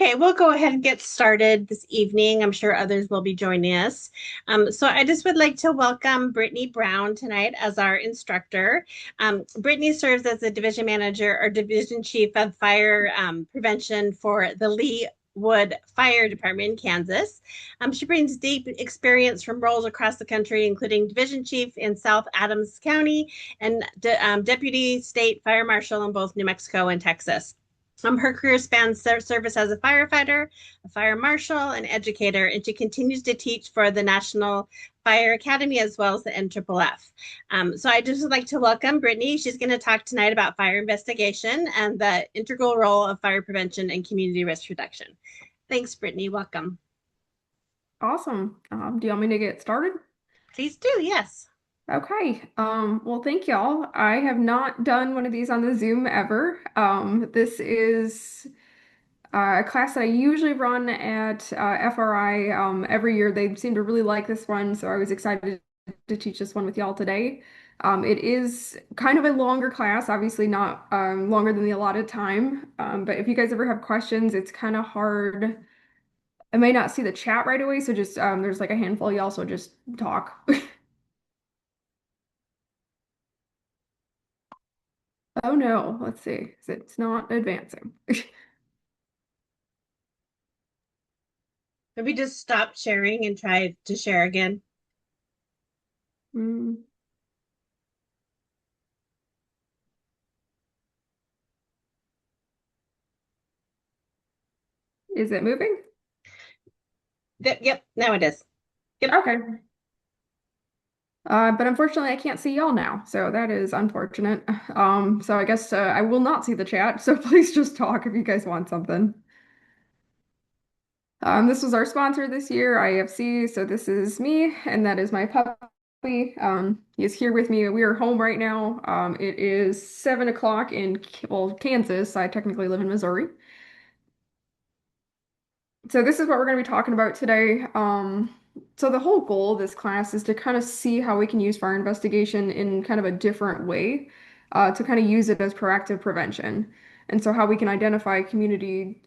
Okay, we'll go ahead and get started this evening. I'm sure others will be joining us. So I just would like to welcome Brittany Brown tonight as our instructor. Brittany serves as the division manager or division chief of fire prevention for the Leawood Fire Department in Kansas. She brings deep experience from roles across the country, including division chief in South Adams County and deputy state fire marshal in both New Mexico and Texas. Her career spans service as a firefighter, a fire marshal, and educator, and she continues to teach for the National Fire Academy as well as the NFFF. So I just would like to welcome Brittany. She's going to talk tonight about fire investigation and the integral role of fire prevention and community risk reduction. Thanks, Brittany. Welcome. Awesome. Do you want me to get started? Please do. Yes. Okay. Well, thank y'all. I have not done one of these on the Zoom ever. This is a class that I usually run at FRI every year. They seem to really like this one, so I was excited to teach this one with y'all today. It is kind of a longer class, obviously not longer than the allotted time. But if you guys ever have questions, it's kind of hard. I may not see the chat right away, so just there's like a handful of y'all, so just talk. Oh no, let's see. It's not advancing. Maybe just stop sharing and try to share again. Hmm, is it moving? Yep. Now it is. Yep. Okay. But unfortunately, I can't see y'all now, so that is unfortunate. So I guess I will not see the chat, so please just talk if you guys want something. This was our sponsor this year, IFC, so this is me, and that is my puppy. He is here with me. We are home right now. It is 7 o'clock in, well, Kansas. I technically live in Missouri. So this is what we're going to be talking about today. So the whole goal of this class is to kind of see how we can use fire investigation in kind of a different way, to kind of use it as proactive prevention. And so how we can identify community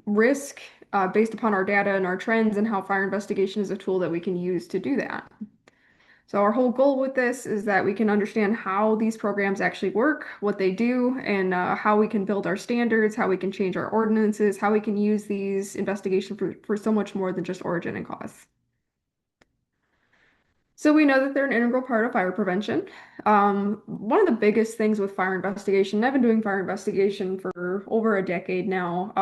risk based upon our data and our trends, and how fire investigation is a tool that we can use to do that. So our whole goal with this is that we can understand how these programs actually work, what they do, and how we can build our standards, how we can change our ordinances, how we can use these investigation for so much more than just origin and cause. So we know that they're an integral part of fire prevention. One of the biggest things with fire investigation, I've been doing fire investigation for over a decade now.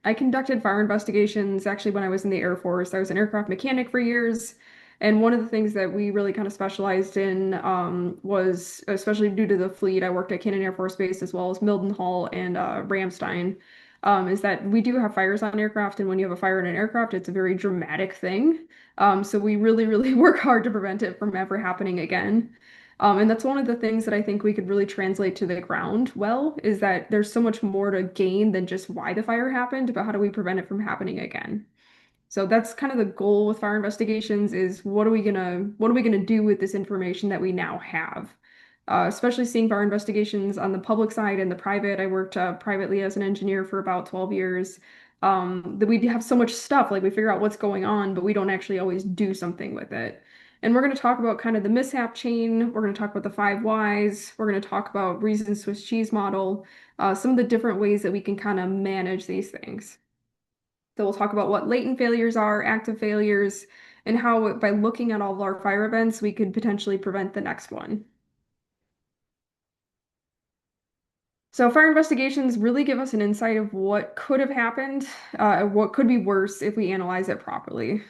I conducted fire investigations actually when I was in the Air Force. I was an aircraft mechanic for years. And one of the things that we really kind of specialized in was, especially due to the fleet, I worked at Cannon Air Force Base as well as Mildenhall and Ramstein, is that we do have fires on aircraft. And when you have a fire in an aircraft, it's a very dramatic thing. So we really, really work hard to prevent it from ever happening again. And that's one of the things that I think we could really translate to the ground well, is that there's so much more to gain than just why the fire happened, but how do we prevent it from happening again? So that's kind of the goal with fire investigations is what are we gonna do with this information that we now have? Especially seeing fire investigations on the public side and the private. I worked privately as an engineer for about 12 years. That we have so much stuff, like we figure out what's going on, but we don't actually always do something with it. And we're going to talk about kind of the mishap chain. We're going to talk about the five whys. We're going to talk about reason Swiss cheese model, some of the different ways that we can kind of manage these things. So we'll talk about what latent failures are, active failures, and how by looking at all of our fire events, we could potentially prevent the next one. So fire investigations really give us an insight of what could have happened, what could be worse if we analyze it properly.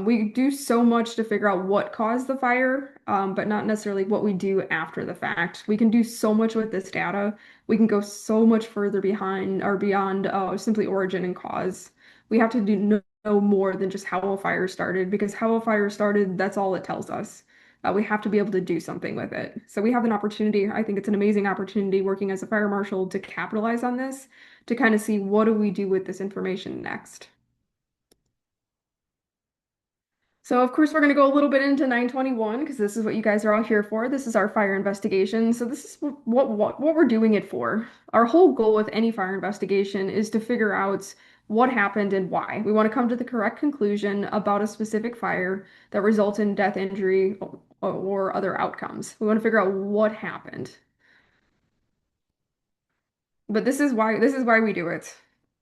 We do so much to figure out what caused the fire, but not necessarily what we do after the fact. We can do so much with this data. We can go so much further behind or beyond simply origin and cause. We have to know more than just how a fire started, because how a fire started, that's all it tells us. We have to be able to do something with it. So we have an opportunity. I think it's an amazing opportunity working as a fire marshal to capitalize on this, to kind of see what do we do with this information next. So of course we're going to go a little bit into 921 because this is what you guys are all here for. This is our fire investigation. So this is what we're doing it for. Our whole goal with any fire investigation is to figure out what happened and why. We want to come to the correct conclusion about a specific fire that results in death, injury, or other outcomes. We want to figure out what happened. But this is why we do it.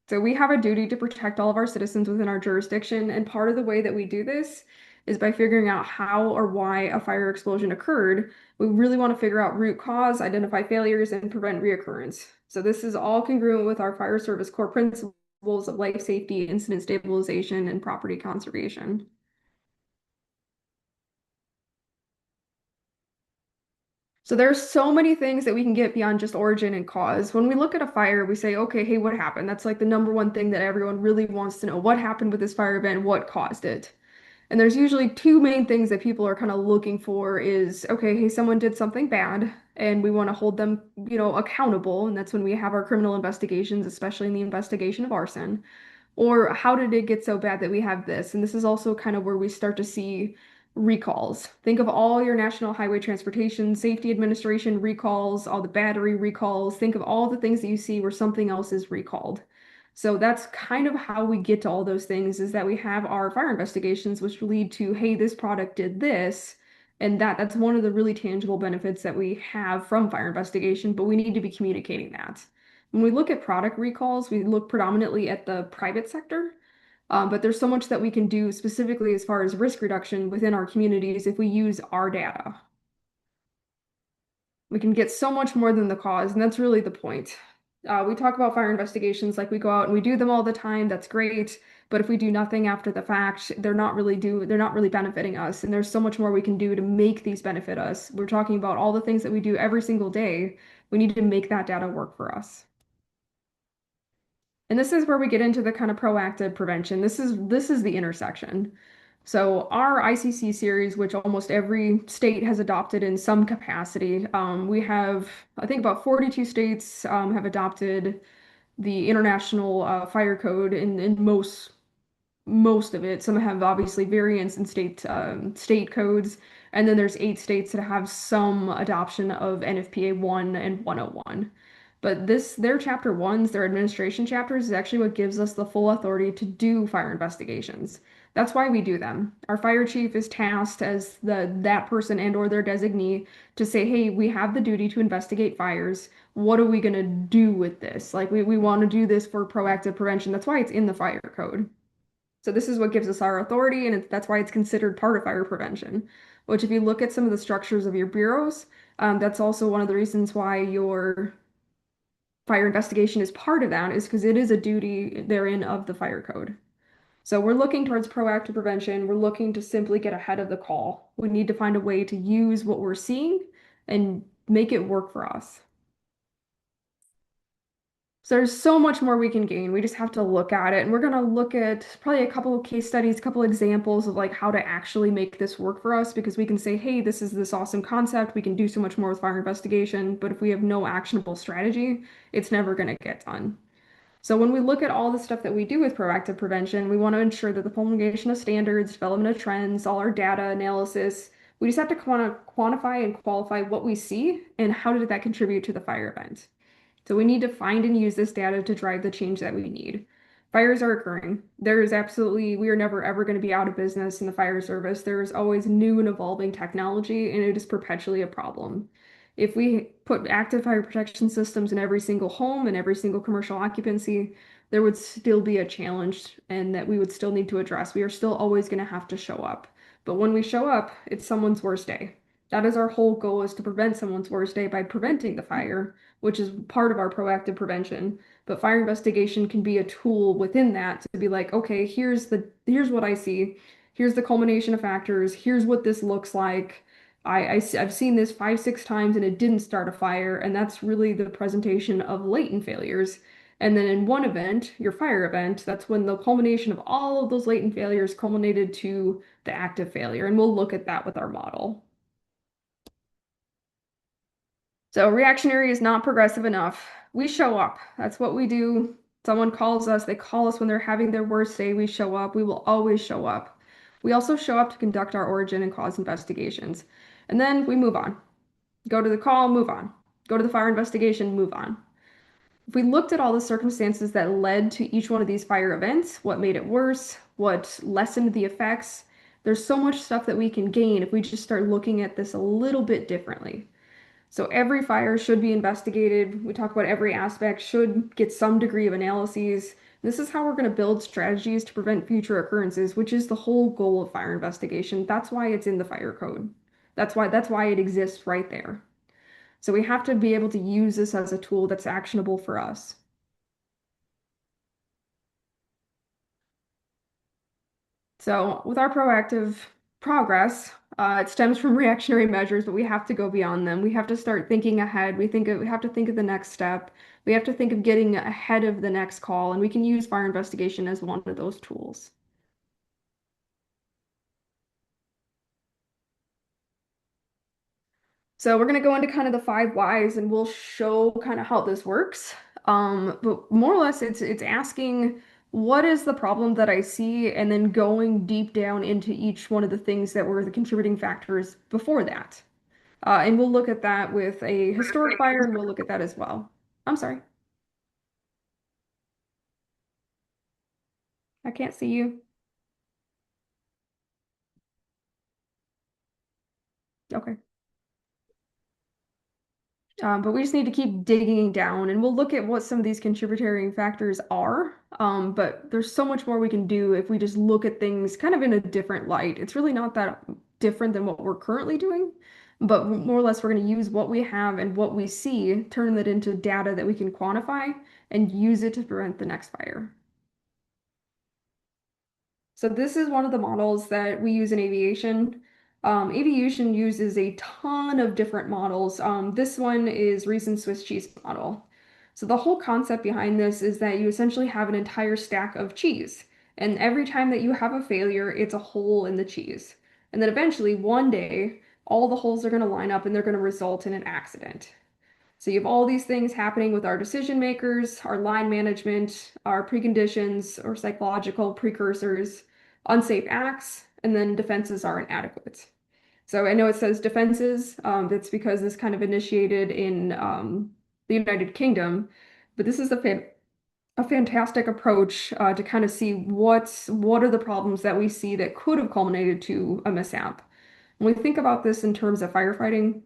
So we have a duty to protect all of our citizens within our jurisdiction, and part of the way that we do this is by figuring out how or why a fire explosion occurred. We really want to figure out root cause, identify failures, and prevent reoccurrence. So this is all congruent with our fire service core principles of life safety, incident stabilization, and property conservation. So there's so many things that we can get beyond just origin and cause. When we look at a fire, we say, okay, hey, what happened? That's like the number one thing that everyone really wants to know. What happened with this fire event? What caused it? And there's usually two main things that people are kind of looking for is, okay, hey, someone did something bad and we want to hold them, accountable. And that's when we have our criminal investigations, especially in the investigation of arson. Or how did it get so bad that we have this? And this is also kind of where we start to see recalls. Think of all your National Highway Transportation Safety Administration recalls, all the battery recalls. Think of all the things that you see where something else is recalled. So that's kind of how we get to all those things is that we have our fire investigations, which lead to, hey, this product did this. And that's one of the really tangible benefits that we have from fire investigation, but we need to be communicating that. When we look at product recalls, we look predominantly at the private sector, but there's so much that we can do specifically as far as risk reduction within our communities if we use our data. We can get so much more than the cause, and that's really the point. We talk about fire investigations like we go out and we do them all the time. That's great. But if we do nothing after the fact, they're not really benefiting us. And there's so much more we can do to make these benefit us. We're talking about all the things that we do every single day. We need to make that data work for us. And this is where we get into the kind of proactive prevention. This is the intersection. So our ICC series, which almost every state has adopted in some capacity, we have, I think about 42 states have adopted the International Fire Code in most of it. Some have obviously variants in state codes, and then there's 8 states that have some adoption of NFPA 1 and 101. But their chapter ones, their administration chapters, is actually what gives us the full authority to do fire investigations. That's why we do them. Our fire chief is tasked as that person and or their designee to say, hey, we have the duty to investigate fires. What are we gonna do with this? Like we want to do this for proactive prevention. That's why it's in the fire code. So this is what gives us our authority, and that's why it's considered part of fire prevention. Which, if you look at some of the structures of your bureaus, that's also one of the reasons why your fire investigation is part of that, is because it is a duty therein of the fire code. So we're looking towards proactive prevention. We're looking to simply get ahead of the call. We need to find a way to use what we're seeing and make it work for us. So there's so much more we can gain. We just have to look at it. And we're going to look at probably a couple of case studies, a couple examples of like how to actually make this work for us because we can say, hey, this is this awesome concept. We can do so much more with fire investigation. But if we have no actionable strategy, it's never going to get done. So when we look at all the stuff that we do with proactive prevention, we want to ensure that the promulgation of standards, development of trends, all our data analysis, we just have to quantify and qualify what we see and how did that contribute to the fire event. So we need to find and use this data to drive the change that we need. Fires are occurring. We are never ever going to be out of business in the fire service. There is always new and evolving technology, and it is perpetually a problem. If we put active fire protection systems in every single home and every single commercial occupancy, there would still be a challenge and that we would still need to address. We are still always going to have to show up. But when we show up, it's someone's worst day. That is our whole goal is to prevent someone's worst day by preventing the fire, which is part of our proactive prevention. But fire investigation can be a tool within that to be like, okay, here's what I see. Here's the culmination of factors. Here's what this looks like. I've seen this 5, 6 times and it didn't start a fire, and that's really the presentation of latent failures. And then in one event, your fire event, that's when the culmination of all of those latent failures culminated to the active failure. And we'll look at that with our model. So reactionary is not progressive enough. We show up. That's what we do. Someone calls us, they call us when they're having their worst day. We show up. We will always show up. We also show up to conduct our origin and cause investigations. And then we move on. Go to the call, move on. Go to the fire investigation, move on. If we looked at all the circumstances that led to each one of these fire events, what made it worse, what lessened the effects, there's so much stuff that we can gain if we just start looking at this a little bit differently. So every fire should be investigated. We talk about every aspect should get some degree of analyses. This is how we're going to build strategies to prevent future occurrences, which is the whole goal of fire investigation. That's why it's in the fire code. That's why it exists right there. So we have to be able to use this as a tool that's actionable for us. So with our proactive progress, it stems from reactionary measures, but we have to go beyond them. We have to start thinking ahead. We have to think of the next step. We have to think of getting ahead of the next call, and we can use fire investigation as one of those tools. So we're going to go into kind of the five whys and we'll show kind of how this works. But more or less it's asking what is the problem that I see and then going deep down into each one of the things that were the contributing factors before that. And we'll look at that with a historic fire and we'll look at that as well. I'm sorry, I can't see you. Okay. But we just need to keep digging down and we'll look at what some of these contributory factors are. But there's so much more we can do if we just look at things kind of in a different light. It's really not that different than what we're currently doing, but more or less we're going to use what we have and what we see, turn that into data that we can quantify and use it to prevent the next fire. So this is one of the models that we use in aviation. Aviation uses a ton of different models. This one is Reason's Swiss cheese model. So the whole concept behind this is that you essentially have an entire stack of cheese. And every time that you have a failure, it's a hole in the cheese. And then eventually, one day, all the holes are going to line up and they're going to result in an accident. So you have all these things happening with our decision makers, our line management, our preconditions or psychological precursors, unsafe acts, and then defenses are inadequate. So I know it says defenses. That's because this kind of initiated in the United Kingdom, but this is a fantastic approach to kind of see what are the problems that we see that could have culminated to a mishap. When we think about this in terms of firefighting,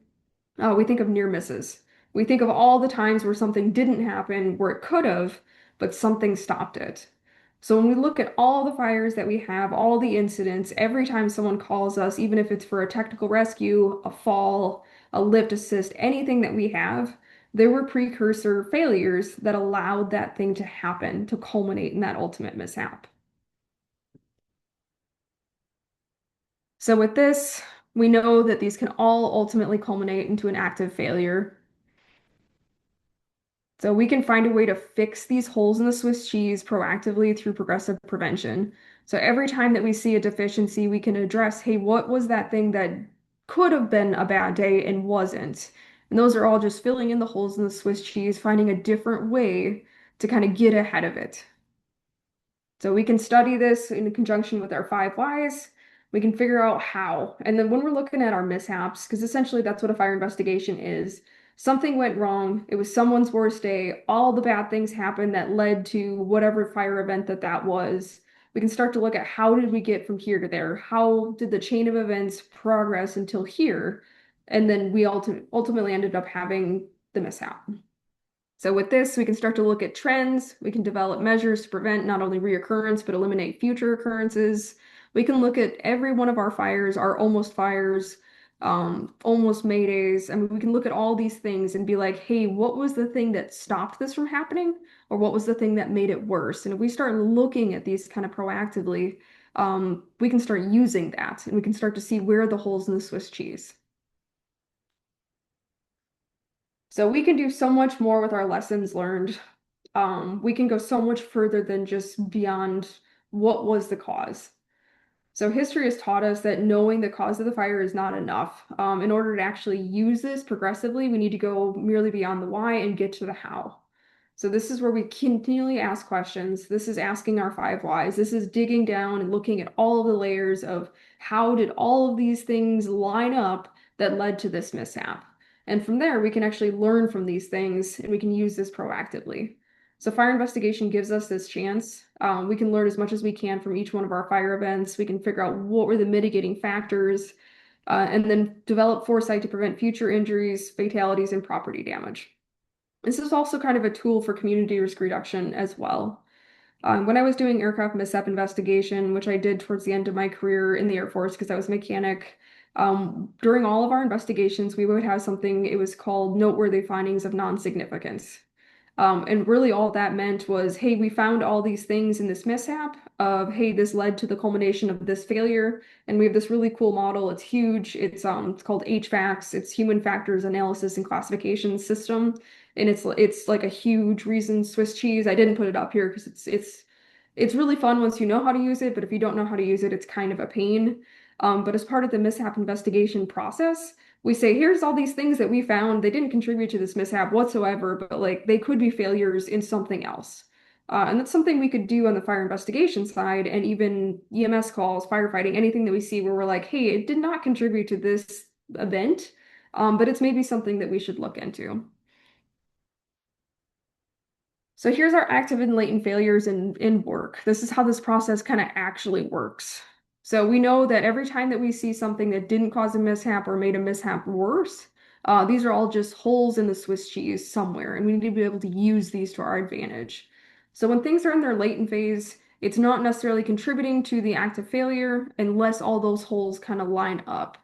we think of near misses. We think of all the times where something didn't happen, where it could have, but something stopped it. So when we look at all the fires that we have, all the incidents, every time someone calls us, even if it's for a technical rescue, a fall, a lift assist, anything that we have, there were precursor failures that allowed that thing to happen, to culminate in that ultimate mishap. So with this, we know that these can all ultimately culminate into an active failure. So we can find a way to fix these holes in the Swiss cheese proactively through progressive prevention. So every time that we see a deficiency, we can address, hey, what was that thing that could have been a bad day and wasn't? And those are all just filling in the holes in the Swiss cheese, finding a different way to kind of get ahead of it. So we can study this in conjunction with our five whys. We can figure out how. And then when we're looking at our mishaps, because essentially that's what a fire investigation is, something went wrong. It was someone's worst day. All the bad things happened that led to whatever fire event that was. We can start to look at how did we get from here to there? How did the chain of events progress until here? And then we ultimately ended up having the mishap. So with this, we can start to look at trends. We can develop measures to prevent not only reoccurrence, but eliminate future occurrences. We can look at every one of our fires, our almost fires, almost maydays. I mean, we can look at all these things and be like, hey, what was the thing that stopped this from happening? Or what was the thing that made it worse? And if we start looking at these kind of proactively, we can start using that and we can start to see where are the holes in the Swiss cheese. So we can do so much more with our lessons learned. We can go so much further than just beyond what was the cause. So history has taught us that knowing the cause of the fire is not enough. In order to actually use this progressively, we need to go merely beyond the why and get to the how. So this is where we continually ask questions. This is asking our five whys. This is digging down and looking at all of the layers of how did all of these things line up that led to this mishap. And from there, we can actually learn from these things and we can use this proactively. So fire investigation gives us this chance. We can learn as much as we can from each one of our fire events. We can figure out what were the mitigating factors, and then develop foresight to prevent future injuries, fatalities, and property damage. This is also kind of a tool for community risk reduction as well. When I was doing aircraft mishap investigation, which I did towards the end of my career in the Air Force because I was a mechanic, during all of our investigations, we would have something, it was called noteworthy findings of non-significance. And really all that meant was, hey, we found all these things in this mishap of, hey, this led to the culmination of this failure. And we have this really cool model. It's huge. It's called HFACS. It's Human Factors Analysis and Classification System. And it's like a huge reason Swiss cheese. I didn't put it up here because it's really fun once you know how to use it, but if you don't know how to use it, it's kind of a pain. But as part of the mishap investigation process, we say, here's all these things that we found. They didn't contribute to this mishap whatsoever, but like they could be failures in something else. And that's something we could do on the fire investigation side and even EMS calls, firefighting, anything that we see where we're like, hey, it did not contribute to this event, but it's maybe something that we should look into. So here's our active and latent failures in work. This is how this process kind of actually works. So we know that every time that we see something that didn't cause a mishap or made a mishap worse, these are all just holes in the Swiss cheese somewhere, and we need to be able to use these to our advantage. So when things are in their latent phase, it's not necessarily contributing to the active failure unless all those holes kind of line up.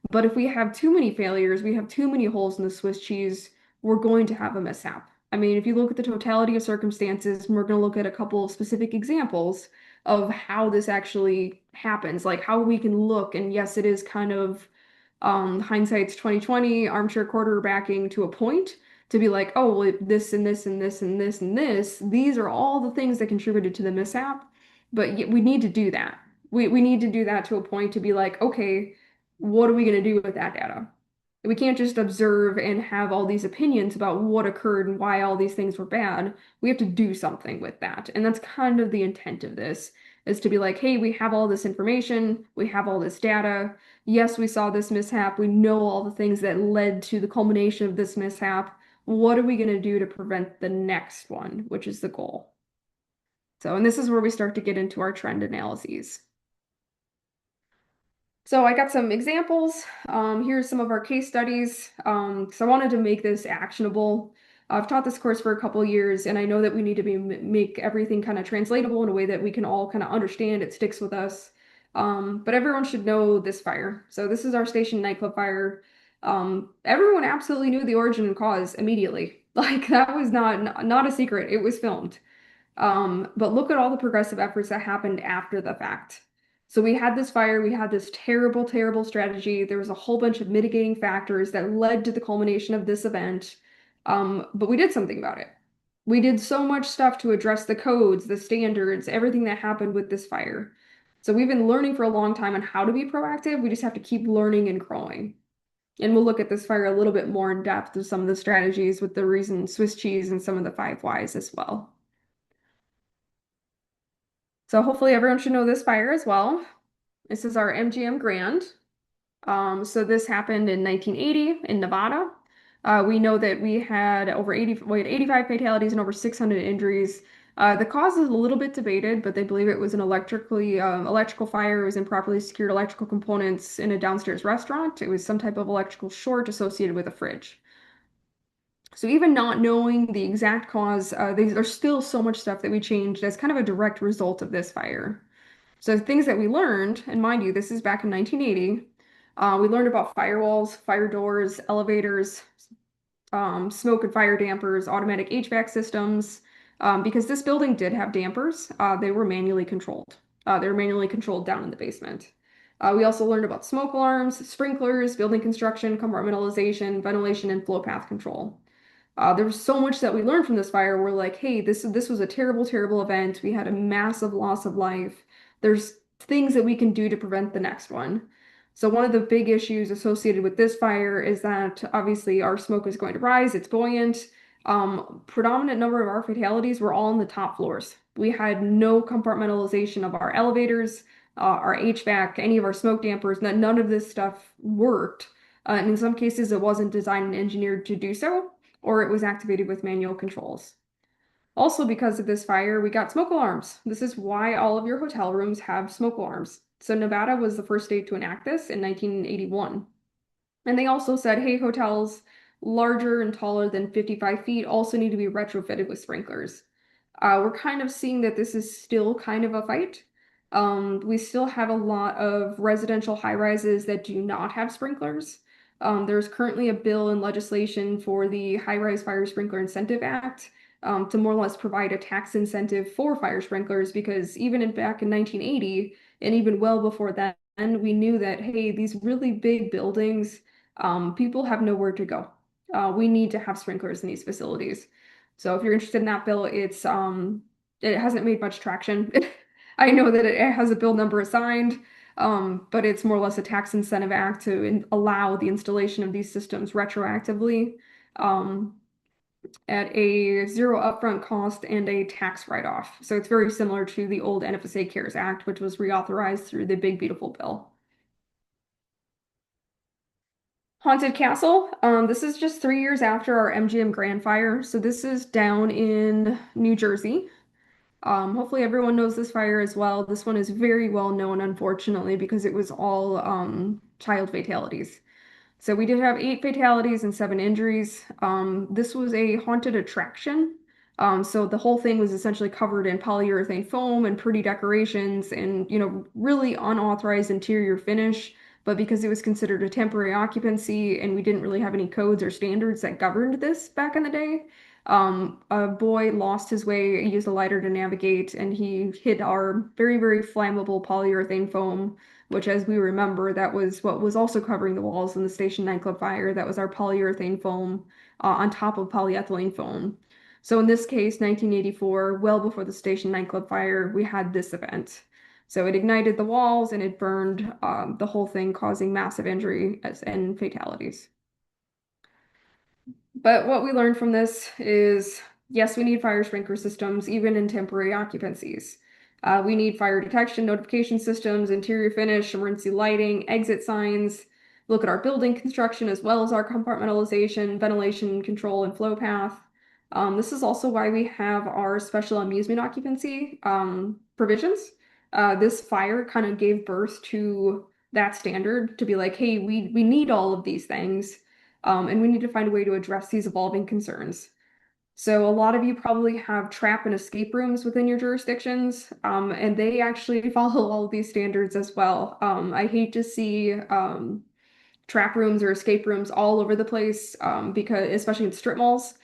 But if we have too many failures, we have too many holes in the Swiss cheese, we're going to have a mishap. I mean, if you look at the totality of circumstances, we're going to look at a couple of specific examples of how this actually happens, like how we can look. And yes, it is kind of hindsight's 2020, armchair quarterbacking to a point to be like, oh, well, this and this and this and this and this, these are all the things that contributed to the mishap. But we need to do that. We need to do that to a point to be like, okay, what are we going to do with that data? We can't just observe and have all these opinions about what occurred and why all these things were bad. We have to do something with that. And that's kind of the intent of this, is to be like, hey, we have all this information, we have all this data. Yes, we saw this mishap. We know all the things that led to the culmination of this mishap. What are we going to do to prevent the next one, which is the goal? So, and this is where we start to get into our trend analyses. So I got some examples. Here's some of our case studies. So I wanted to make this actionable. I've taught this course for a couple of years, and I know that we need to make everything kind of translatable in a way that we can all kind of understand. It sticks with us. But everyone should know this fire. So this is our station nightclub fire. Everyone absolutely knew the origin and cause immediately. Like that was not a secret. It was filmed. But look at all the progressive efforts that happened after the fact. So we had this fire, we had this terrible, terrible strategy. There was a whole bunch of mitigating factors that led to the culmination of this event. But we did something about it. We did so much stuff to address the codes, the standards, everything that happened with this fire. So we've been learning for a long time on how to be proactive. We just have to keep learning and growing. And we'll look at this fire a little bit more in depth with some of the strategies with the reason Swiss cheese and some of the 5 whys as well. So hopefully everyone should know this fire as well. This is our MGM Grand. So this happened in 1980 in Nevada. We know that we had 85 fatalities and over 600 injuries. The cause is a little bit debated, but they believe it was an electrical fire. It was improperly secured electrical components in a downstairs restaurant. It was some type of electrical short associated with a fridge. So even not knowing the exact cause, there's still so much stuff that we changed as kind of a direct result of this fire. So things that we learned, and mind you, this is back in 1980, we learned about firewalls, fire doors, elevators, smoke and fire dampers, automatic HVAC systems. Because this building did have dampers, they were manually controlled. They were manually controlled down in the basement. We also learned about smoke alarms, sprinklers, building construction, compartmentalization, ventilation, and flow path control. There was so much that we learned from this fire. We're like, hey, this was a terrible, terrible event. We had a massive loss of life. There's things that we can do to prevent the next one. So one of the big issues associated with this fire is that obviously our smoke is going to rise. It's buoyant. Predominant number of our fatalities were all on the top floors. We had no compartmentalization of our elevators, our HVAC, any of our smoke dampers. None of this stuff worked. And in some cases, it wasn't designed and engineered to do so, or it was activated with manual controls. Also, because of this fire, we got smoke alarms. This is why all of your hotel rooms have smoke alarms. So Nevada was the first state to enact this in 1981. And they also said, hey, hotels larger and taller than 55 feet also need to be retrofitted with sprinklers. We're kind of seeing that this is still kind of a fight. We still have a lot of residential high rises that do not have sprinklers. There's currently a bill in legislation for the High Rise Fire Sprinkler Incentive Act to more or less provide a tax incentive for fire sprinklers because back in 1980 and even well before that, we knew that, hey, these really big buildings, people have nowhere to go. We need to have sprinklers in these facilities. So if you're interested in that bill, it hasn't made much traction. I know that it has a bill number assigned, but it's more or less a tax incentive act to allow the installation of these systems retroactively um, at a zero upfront cost and a tax write-off. So it's very similar to the old NFSA CARES Act, which was reauthorized through the Big Beautiful Bill. Haunted Castle. This is just 3 years after our MGM Grand Fire. So this is down in New Jersey. Hopefully everyone knows this fire as well. This one is very well known, unfortunately, because it was all child fatalities. So we did have 8 fatalities and 7 injuries. This was a haunted attraction. So the whole thing was essentially covered in polyurethane foam and pretty decorations and, really unauthorized interior finish. But because it was considered a temporary occupancy and we didn't really have any codes or standards that governed this back in the day, a boy lost his way, he used a lighter to navigate, and he hit our very, very flammable polyurethane foam, which, as we remember, that was what was also covering the walls in the station nightclub fire. That was our polyurethane foam on top of polyethylene foam. So in this case, 1984, well before the station nightclub fire, we had this event. So it ignited the walls and it burned the whole thing, causing massive injury and fatalities. But what we learned from this is yes, we need fire sprinkler systems, even in temporary occupancies. We need fire detection, notification systems, interior finish, emergency lighting, exit signs. Look at our building construction as well as our compartmentalization, ventilation control, and flow path. This is also why we have our special amusement occupancy provisions. This fire kind of gave birth to that standard to be like, hey, we need all of these things. And we need to find a way to address these evolving concerns. So a lot of you probably have trap and escape rooms within your jurisdictions, and they actually follow all of these standards as well. I hate to see trap rooms or escape rooms all over the place, because especially in strip malls,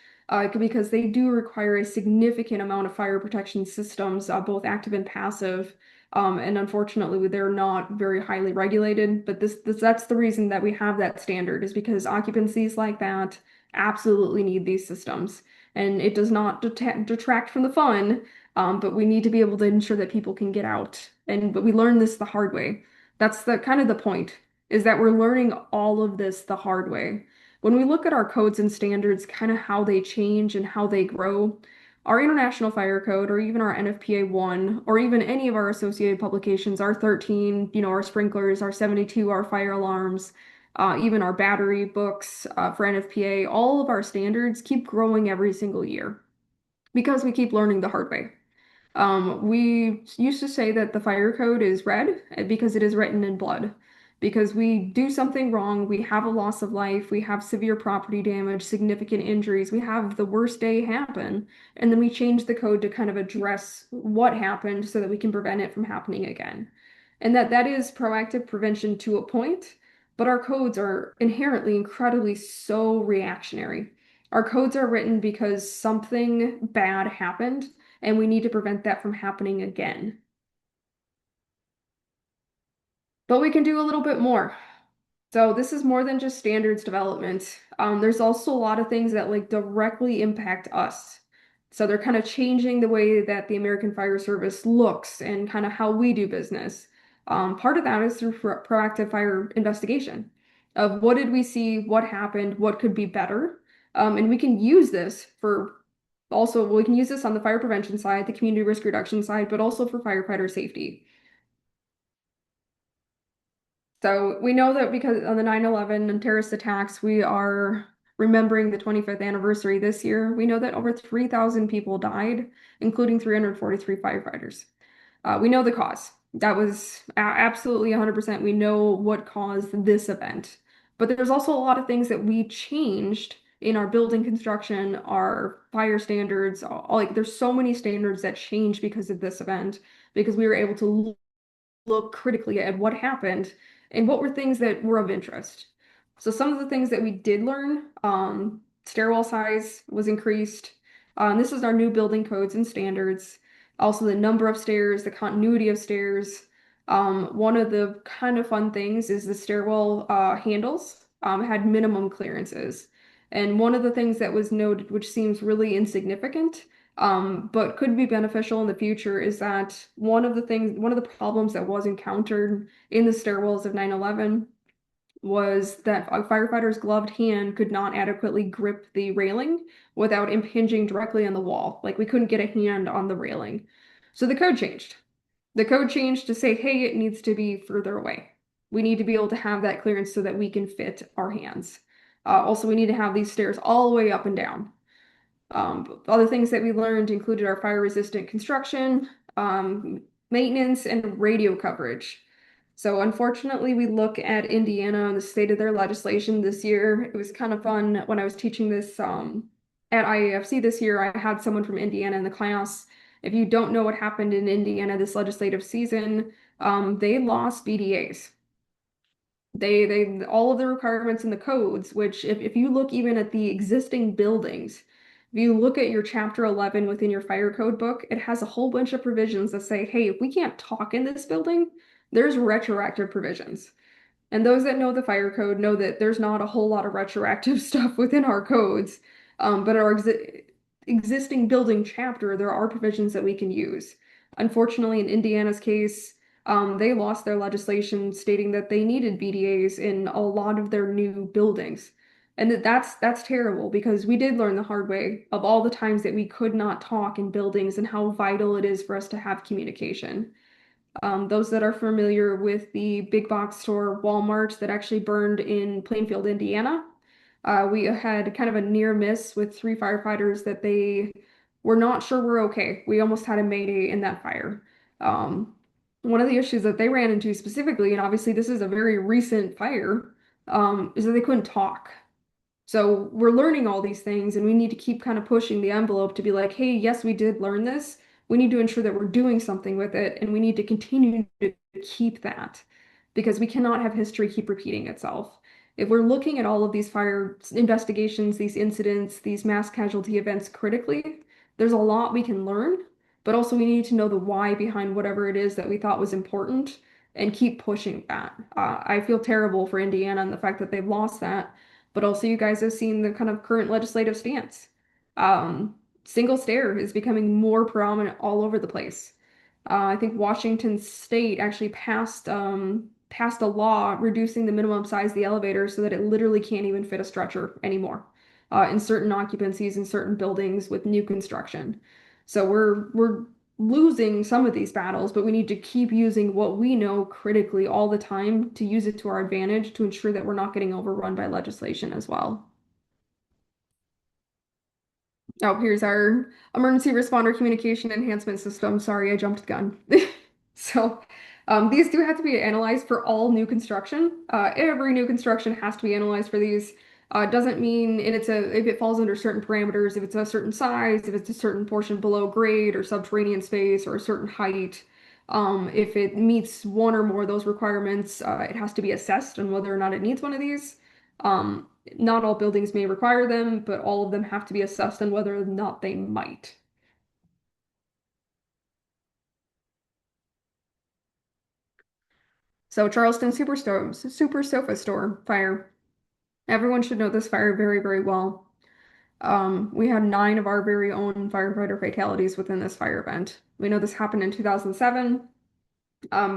because they do require a significant amount of fire protection systems, both active and passive. And unfortunately, they're not very highly regulated. But that's the reason that we have that standard is because occupancies like that absolutely need these systems. And it does not detract from the fun, but we need to be able to ensure that people can get out. But we learn this the hard way. That's the kind of the point is that we're learning all of this the hard way. When we look at our codes and standards, kind of how they change and how they grow, our International Fire Code, or even our NFPA 1, or even any of our associated publications, our 13, our sprinklers, our 72, our fire alarms, even our battery books for NFPA, all of our standards keep growing every single year because we keep learning the hard way. We used to say that the fire code is red because it is written in blood. Because we do something wrong, we have a loss of life, we have severe property damage, significant injuries, we have the worst day happen, and then we change the code to kind of address what happened so that we can prevent it from happening again. And that is proactive prevention to a point, but our codes are inherently incredibly so reactionary. Our codes are written because something bad happened and we need to prevent that from happening again. But we can do a little bit more. So this is more than just standards development. There's also a lot of things that like directly impact us. So they're kind of changing the way that the American Fire Service looks and kind of how we do business. Part of that is through proactive fire investigation of what did we see, what happened, what could be better. And we can use this for also, we can use this on the fire prevention side, the community risk reduction side, but also for firefighter safety. So we know that because of the 9/11 and terrorist attacks, we are remembering the 25th anniversary this year. We know that over 3,000 people died, including 343 firefighters. We know the cause. That was absolutely 100%. We know what caused this event. But there's also a lot of things that we changed in our building construction, our fire standards. Like there's so many standards that changed because of this event, because we were able to look critically at what happened and what were things that were of interest. So some of the things that we did learn, stairwell size was increased. This is our new building codes and standards. Also the number of stairs, the continuity of stairs. One of the kind of fun things is the stairwell handles had minimum clearances. And one of the things that was noted, which seems really insignificant, but could be beneficial in the future is that one of the problems that was encountered in the stairwells of 9/11 was that a firefighter's gloved hand could not adequately grip the railing without impinging directly on the wall. Like we couldn't get a hand on the railing. So the code changed. The code changed to say, hey, it needs to be further away. We need to be able to have that clearance so that we can fit our hands. Also, we need to have these stairs all the way up and down. Other things that we learned included our fire resistant construction, maintenance, and radio coverage. So, unfortunately, we look at Indiana and the state of their legislation this year. It was kind of fun when I was teaching this at IAFC this year. I had someone from Indiana in the class. If you don't know what happened in Indiana this legislative season, they lost BDAs. They all of the requirements in the codes, which if you look even at the existing buildings, if you look at your chapter 11 within your fire code book, it has a whole bunch of provisions that say, hey, if we can't talk in this building, there's retroactive provisions. And those that know the fire code know that there's not a whole lot of retroactive stuff within our codes. But our existing building chapter, there are provisions that we can use. Unfortunately, in Indiana's case, they lost their legislation stating that they needed BDAs in a lot of their new buildings. And that's terrible because we did learn the hard way of all the times that we could not talk in buildings and how vital it is for us to have communication. Those that are familiar with the big box store Walmart that actually burned in Plainfield, Indiana, we had kind of a near miss with three firefighters that they were not sure were okay. We almost had a mayday in that fire. Um, One of the issues that they ran into specifically, and obviously this is a very recent fire, is that they couldn't talk. So we're learning all these things, and we need to keep kind of pushing the envelope to be like, hey, yes, we did learn this. We need to ensure that we're doing something with it, and we need to continue to keep that because we cannot have history keep repeating itself. If we're looking at all of these fire investigations, these incidents, these mass casualty events critically, there's a lot we can learn, but also we need to know the why behind whatever it is that we thought was important and keep pushing that. I feel terrible for Indiana and the fact that they've lost that, but also you guys have seen the kind of current legislative stance. Single stair is becoming more prominent all over the place. I think Washington State actually passed a law reducing the minimum size of the elevator so that it literally can't even fit a stretcher anymore in certain occupancies in certain buildings with new construction. So we're losing some of these battles, but we need to keep using what we know critically all the time to use it to our advantage to ensure that we're not getting overrun by legislation as well. Oh, here's our emergency responder communication enhancement system. Sorry, I jumped the gun. So, these do have to be analyzed for all new construction. Every new construction has to be analyzed for these. Doesn't mean if it falls under certain parameters, if it's a certain size, if it's a certain portion below grade or subterranean space or a certain height. If it meets one or more of those requirements, it has to be assessed on whether or not it needs one of these. Not all buildings may require them, but all of them have to be assessed on whether or not they might. So Charleston Super Sofa Store fire. Everyone should know this fire very, very well. We had 9 of our very own firefighter fatalities within this fire event. We know this happened in 2007.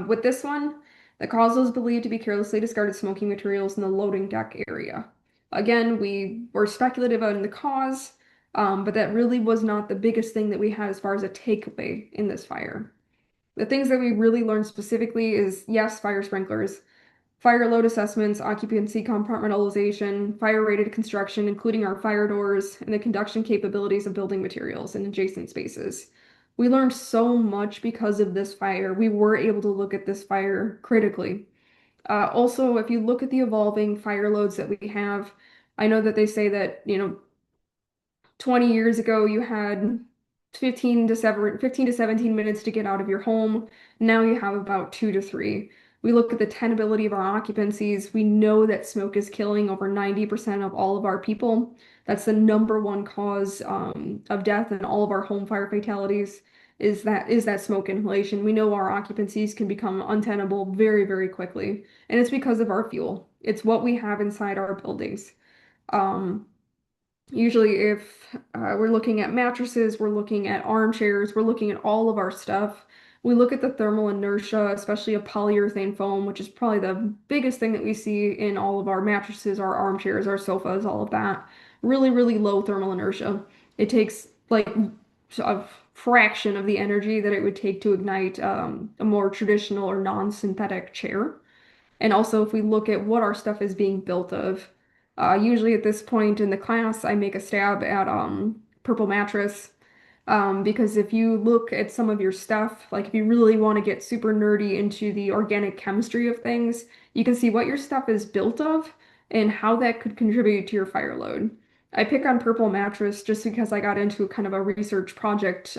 With this one, the cause was believed to be carelessly discarded smoking materials in the loading deck area. Again, we were speculative on the cause, but that really was not the biggest thing that we had as far as a takeaway in this fire. The things that we really learned specifically is yes, fire sprinklers. fire load assessments, occupancy compartmentalization, fire-rated construction, including our fire doors, and the conduction capabilities of building materials and adjacent spaces. We learned so much because of this fire. We were able to look at this fire critically. Also, if you look at the evolving fire loads that we have, I know that they say that, 20 years ago, you had 15 to 17 minutes to get out of your home. Now you have about 2 to 3. We look at the tenability of our occupancies. We know that smoke is killing over 90% of all of our people. That's the number one cause of death in all of our home fire fatalities is that smoke inhalation. We know our occupancies can become untenable very, very quickly, and it's because of our fuel. It's what we have inside our buildings. Um, Usually, if we're looking at mattresses, we're looking at armchairs, we're looking at all of our stuff. We look at the thermal inertia, especially of polyurethane foam, which is probably the biggest thing that we see in all of our mattresses, our armchairs, our sofas, all of that. Really, really low thermal inertia. It takes like a fraction of the energy that it would take to ignite a more traditional or non-synthetic chair. And also, if we look at what our stuff is being built of, usually at this point in the class, I make a stab at Purple Mattress. Because if you look at some of your stuff, like if you really want to get super nerdy into the organic chemistry of things, you can see what your stuff is built of and how that could contribute to your fire load. I pick on Purple Mattress just because I got into kind of a research project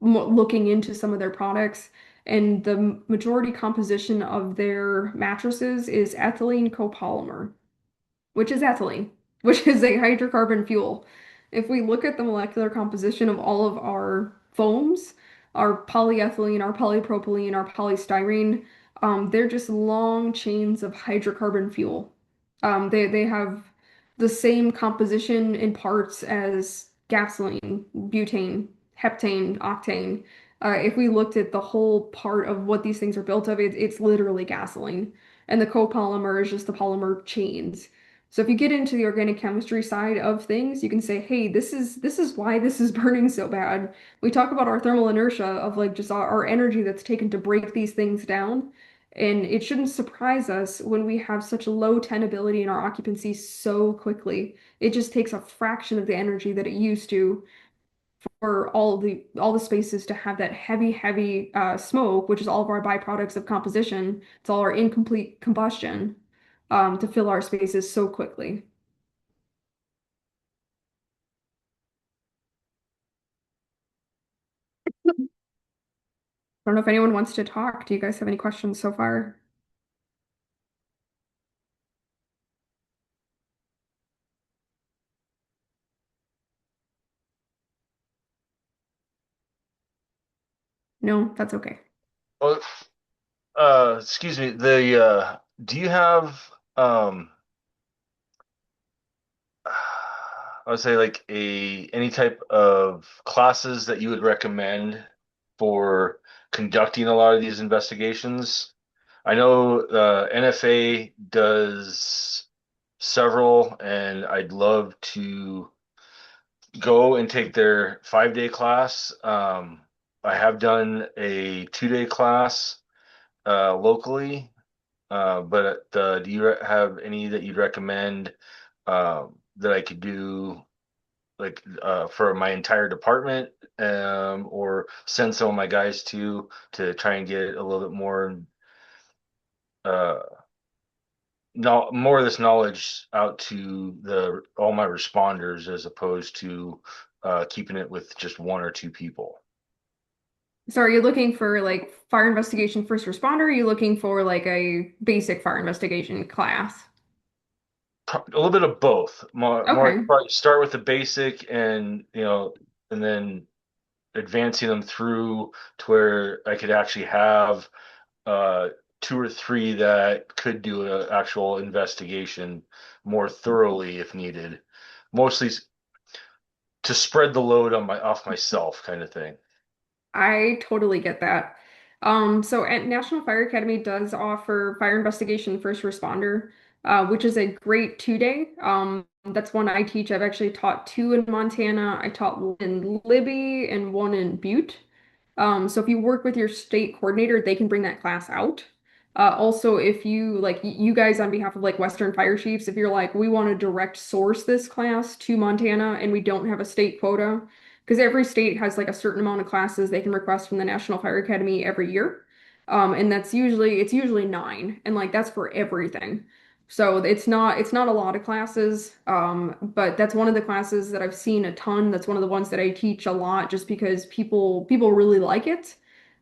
looking into some of their products, and the majority composition of their mattresses is ethylene copolymer, which is ethylene, which is a hydrocarbon fuel. If we look at the molecular composition of all of our foams, our polyethylene, our polypropylene, our polystyrene, they're just long chains of hydrocarbon fuel. They have the same composition in parts as gasoline, butane, heptane, octane. If we looked at the whole part of what these things are built of, it's literally gasoline. And the copolymer is just the polymer chains. So if you get into the organic chemistry side of things, you can say, hey, this is why this is burning so bad. We talk about our thermal inertia of like just our energy that's taken to break these things down. And it shouldn't surprise us when we have such a low tenability in our occupancy so quickly. It just takes a fraction of the energy that it used to for all the spaces to have that heavy, heavy smoke, which is all of our byproducts of composition. It's all our incomplete combustion to fill our spaces so quickly. I don't know if anyone wants to talk. Do you guys have any questions so far? No, that's okay. Well, excuse me. Do you have I would say like a any type of classes that you would recommend for conducting a lot of these investigations? I know NFA does several, and I'd love to go and take their 5 day class. I have done a 2 day class locally. But do you have any that you'd recommend that I could do like for my entire department, or send some of my guys to try and get a little bit more uh, no, more of this knowledge out to the all my responders as opposed to keeping it with just one or two people. So are you looking for like fire investigation first responder? Or are you looking for like a basic fire investigation class? A little bit of both. More Okay. probably start with the basic, and and then advancing them through to where I could actually have uh, two or three that could do an actual investigation more thoroughly if needed. Mostly to spread the load on my off myself, kind of thing. I totally get that. So at National Fire Academy does offer fire investigation first responder, which is a great 2 day. That's one I teach. I've actually taught two in Montana. I taught one in Libby and one in Butte. So if you work with your state coordinator, they can bring that class out. Also, if you like you guys on behalf of like Western Fire Chiefs, if you're like, we want to direct source this class to Montana and we don't have a state quota, because every state has like a certain amount of classes they can request from the National Fire Academy every year. And it's usually 9, and like that's for everything. So it's not a lot of classes, but that's one of the classes that I've seen a ton. That's one of the ones that I teach a lot just because people really like it.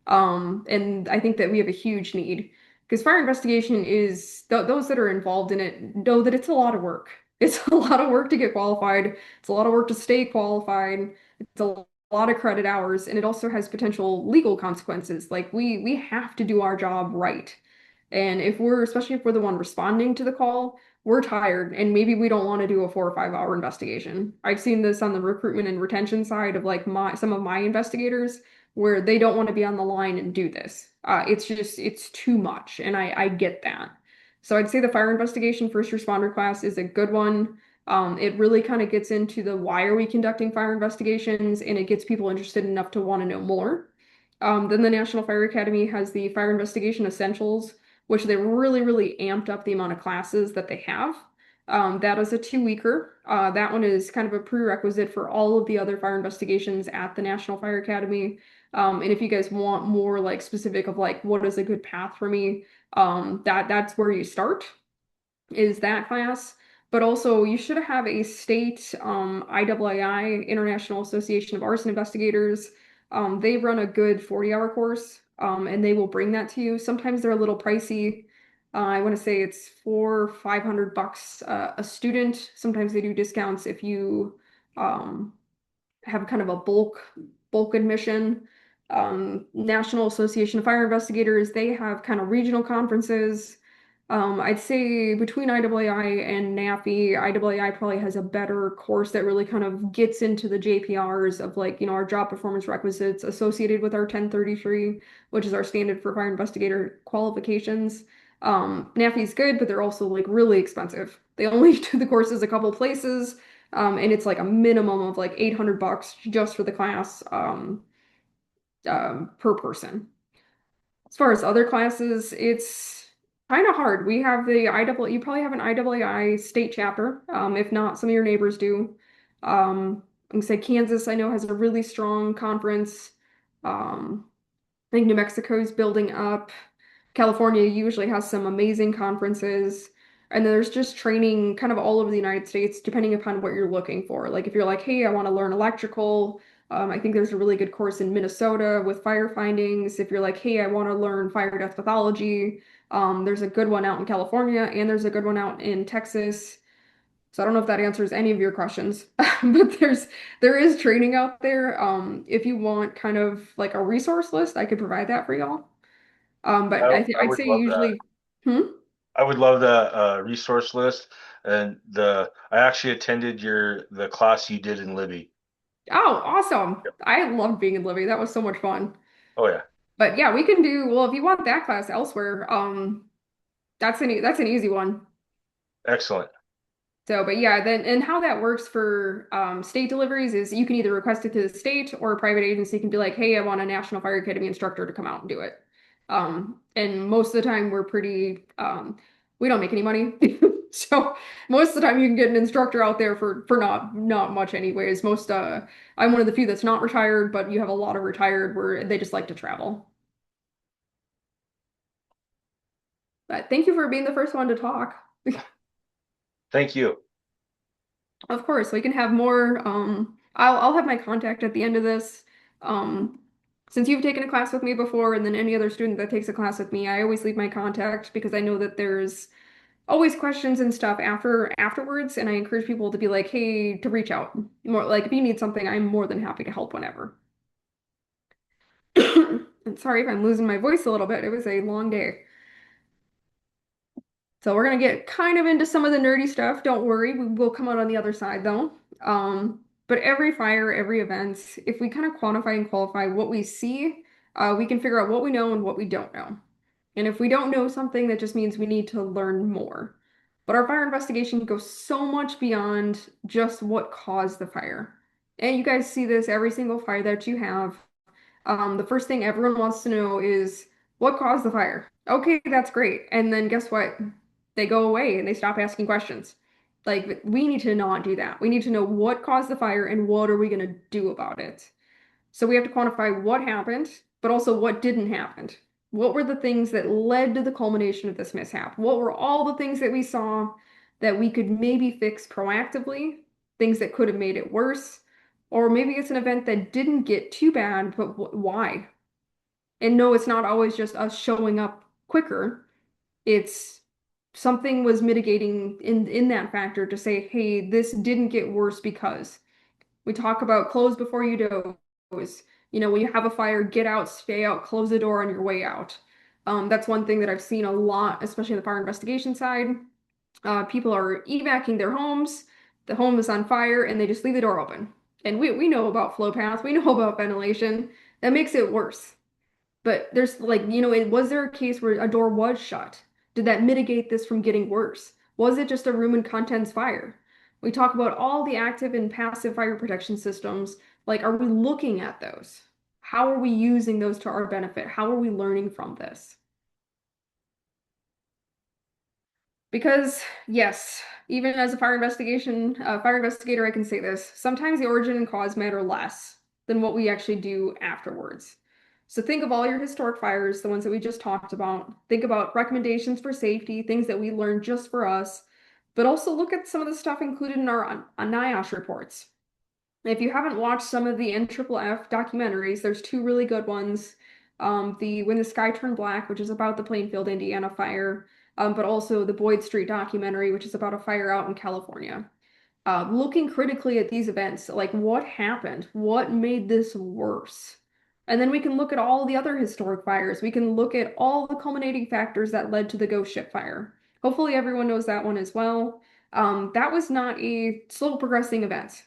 And I think that we have a huge need. Because fire investigation is those that are involved in it know that it's a lot of work. It's a lot of work to get qualified. It's a lot of work to stay qualified. It's a lot of credit hours, and it also has potential legal consequences. Like we have to do our job right. And especially if we're the one responding to the call, we're tired and maybe we don't want to do a 4 or 5 hour investigation. I've seen this on the recruitment and retention side of like some of my investigators where they don't want to be on the line and do this. It's too much, and I get that. So I'd say the fire investigation first responder class is a good one. It really kind of gets into the why are we conducting fire investigations, and it gets people interested enough to want to know more. Then the National Fire Academy has the Fire Investigation Essentials, which they really amped up the amount of classes that they have. That is a 2-weeker. That one is kind of a prerequisite for all of the other fire investigations at the National Fire Academy. And if you guys want more like specific of like what is a good path for me, that's where you start is that class. But also you should have a state IAAI, International Association of Arson Investigators. They run a good 40-hour course, and they will bring that to you. Sometimes they're a little pricey. I want to say it's 400 or 500 bucks a student. Sometimes they do discounts if you um, have kind of a bulk admission. National Association of Fire Investigators, they have kind of regional conferences. I'd say between IAAI and NAFI, IAAI probably has a better course that really kind of gets into the JPRs of like, our job performance requisites associated with our 1033, which is our standard for fire investigator qualifications. NAFI is good, but they're also like really expensive. They only do the courses a couple places. And it's like a minimum of like 800 bucks just for the class per person. As far as other classes, it's kind of hard. We have the IAA, you probably have an IAAI state chapter. If not, some of your neighbors do. I can say Kansas, I know, has a really strong conference. I think New Mexico is building up. California usually has some amazing conferences. And then there's just training kind of all over the United States, depending upon what you're looking for. Like if you're like, hey, I want to learn electrical, I think there's a really good course in Minnesota with fire findings. If you're like, hey, I want to learn fire death pathology, there's a good one out in California and there's a good one out in Texas. So I don't know if that answers any of your questions, but there is training out there. If you want kind of like a resource list, I could provide that for y'all. But I I'd would say love that. usually, hmm? I would love that resource list. And I actually attended the class you did in Libby. Oh, awesome. Yep. I loved being in Livy. That was so much fun. Oh yeah, But yeah, we can do, well, if you want that class elsewhere, that's an easy one. excellent. So, but yeah, then and how that works for state deliveries is you can either request it to the state or a private agency can be like, hey, I want a National Fire Academy instructor to come out and do it. And most of the time we don't make any money. So most of the time you can get an instructor out there for not much anyways. I'm one of the few that's not retired, but you have a lot of retired where they just like to travel. But thank you for being the first one to talk. Thank you. Of course, we can have more. I'll have my contact at the end of this. Um, since you've taken a class with me before, and then any other student that takes a class with me, I always leave my contact because I know that there's always questions and stuff afterwards, and I encourage people to be like, hey, to reach out. More like if you need something, I'm more than happy to help whenever. And sorry if I'm losing my voice a little bit. It was a long day. So we're gonna get kind of into some of the nerdy stuff. Don't worry, we will come out on the other side though. But every fire, every event, if we kind of quantify and qualify what we see, we can figure out what we know and what we don't know. And if we don't know something, that just means we need to learn more. But our fire investigation goes so much beyond just what caused the fire. And you guys see this every single fire that you have. The first thing everyone wants to know is What caused the fire? Okay, that's great. And then guess what? They go away and they stop asking questions. Like, we need to not do that. We need to know what caused the fire and what are we going to do about it. So we have to quantify what happened, but also what didn't happen. What were the things that led to the culmination of this mishap? What were all the things that we saw that we could maybe fix proactively, things that could have made it worse? Or maybe it's an event that didn't get too bad, but why? And no, it's not always just us showing up quicker. It's something was mitigating in that factor to say, hey, this didn't get worse because. We talk about close before you doze. When you have a fire, get out, stay out, close the door on your way out. That's one thing that I've seen a lot, especially on the fire investigation side. People are evacuating their homes, the home is on fire, and they just leave the door open. And we know about flow paths, we know about ventilation. That makes it worse. But there's like, was there a case where a door was shut? Did that mitigate this from getting worse? Was it just a room and contents fire? We talk about all the active and passive fire protection systems. Like, are we looking at those? How are we using those to our benefit? How are we learning from this? Because, yes, even as a fire investigator, I can say this. Sometimes the origin and cause matter less than what we actually do afterwards. So think of all your historic fires, the ones that we just talked about. Think about recommendations for safety, things that we learned just for us, but also look at some of the stuff included in our NIOSH reports. If you haven't watched some of the NFFF documentaries, there's two really good ones. The When the Sky Turned Black, which is about the Plainfield, Indiana fire, but also the Boyd Street documentary, which is about a fire out in California. Looking critically at these events, like what happened? What made this worse? And then we can look at all the other historic fires. We can look at all the culminating factors that led to the ghost ship fire. Hopefully everyone knows that one as well. That was not a slow progressing event.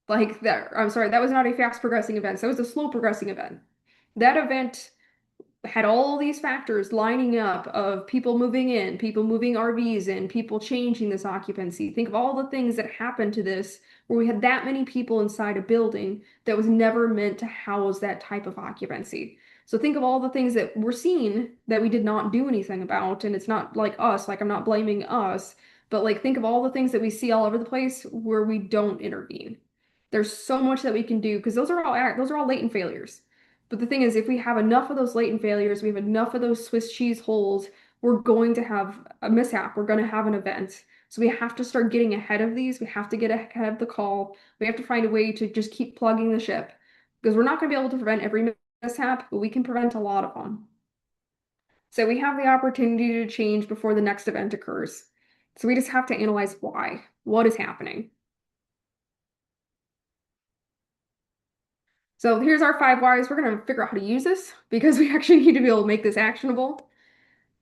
Like that, I'm sorry, that was not a fast progressing event. That was a slow progressing event. That event had all these factors lining up of people moving in, people moving RVs in, people changing this occupancy. Think of all the things that happened to this, where we had that many people inside a building that was never meant to house that type of occupancy. So think of all the things that were seen that we did not do anything about. And it's not like us, like I'm not blaming us, but like think of all the things that we see all over the place where we don't intervene. There's so much that we can do because those are all latent failures. But the thing is, if we have enough of those latent failures, we have enough of those Swiss cheese holes, we're going to have a mishap. We're going to have an event. So we have to start getting ahead of these. We have to get ahead of the call. We have to find a way to just keep plugging the ship because we're not going to be able to prevent every mishap, but we can prevent a lot of them. So we have the opportunity to change before the next event occurs. So we just have to analyze why. What is happening? So here's our 5 whys. We're going to figure out how to use this because we actually need to be able to make this actionable.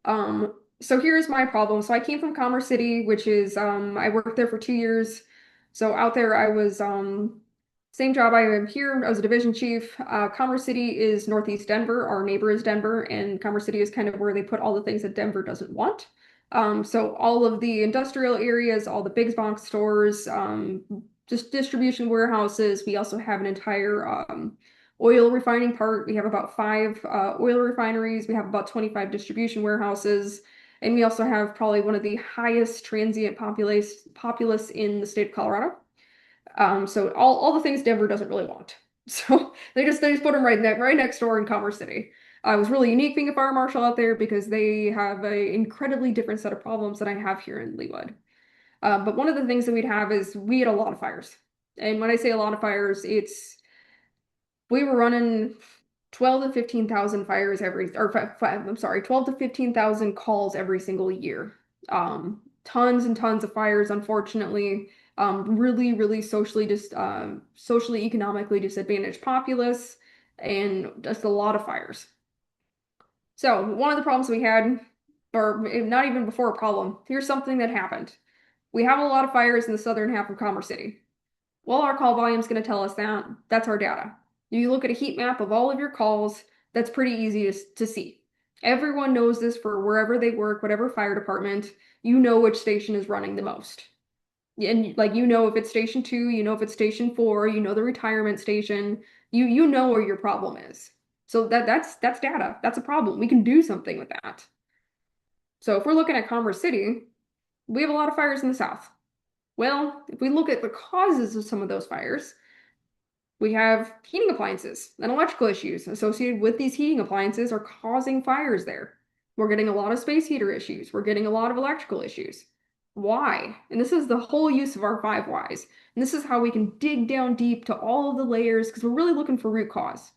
So here's my problem. So I came from Commerce City, which is I worked there for 2 years. So out there I was same job I am here. I was a division chief. Commerce City is Northeast Denver. Our neighbor is Denver, and Commerce City is kind of where they put all the things that Denver doesn't want. So all of the industrial areas, all the big box stores, just distribution warehouses. We also have an entire oil refining part. We have about 5 oil refineries. We have about 25 distribution warehouses. And we also have probably one of the highest transient populace in the state of Colorado. So all the things Denver doesn't really want. So they just put them right next door in Commerce City. It was really unique being a fire marshal out there because they have an incredibly different set of problems than I have here in Leawood. But one of the things that we'd have is we had a lot of fires. And when I say a lot of fires, we were running 12 to 15,000 fires I'm sorry, 12 to 15,000 calls every single year. Tons and tons of fires, unfortunately. Really, really socially, economically disadvantaged populace, and just a lot of fires. So one of the problems we had, or not even before a problem, here's something that happened. We have a lot of fires in the southern half of Commerce City. Well, our call volume is going to tell us that. That's our data. You look at a heat map of all of your calls, that's pretty easy to see. Everyone knows this for wherever they work, whatever fire department, you know which station is running the most. And like if it's station 2, if it's station 4, the retirement station, you know where your problem is. So that's data. That's a problem. We can do something with that. So if we're looking at Commerce City, we have a lot of fires in the south. Well, if we look at the causes of some of those fires, we have heating appliances and electrical issues associated with these heating appliances are causing fires there. We're getting a lot of space heater issues. We're getting a lot of electrical issues. Why? And this is the whole use of our five whys. And this is how we can dig down deep to all of the layers because we're really looking for root cause.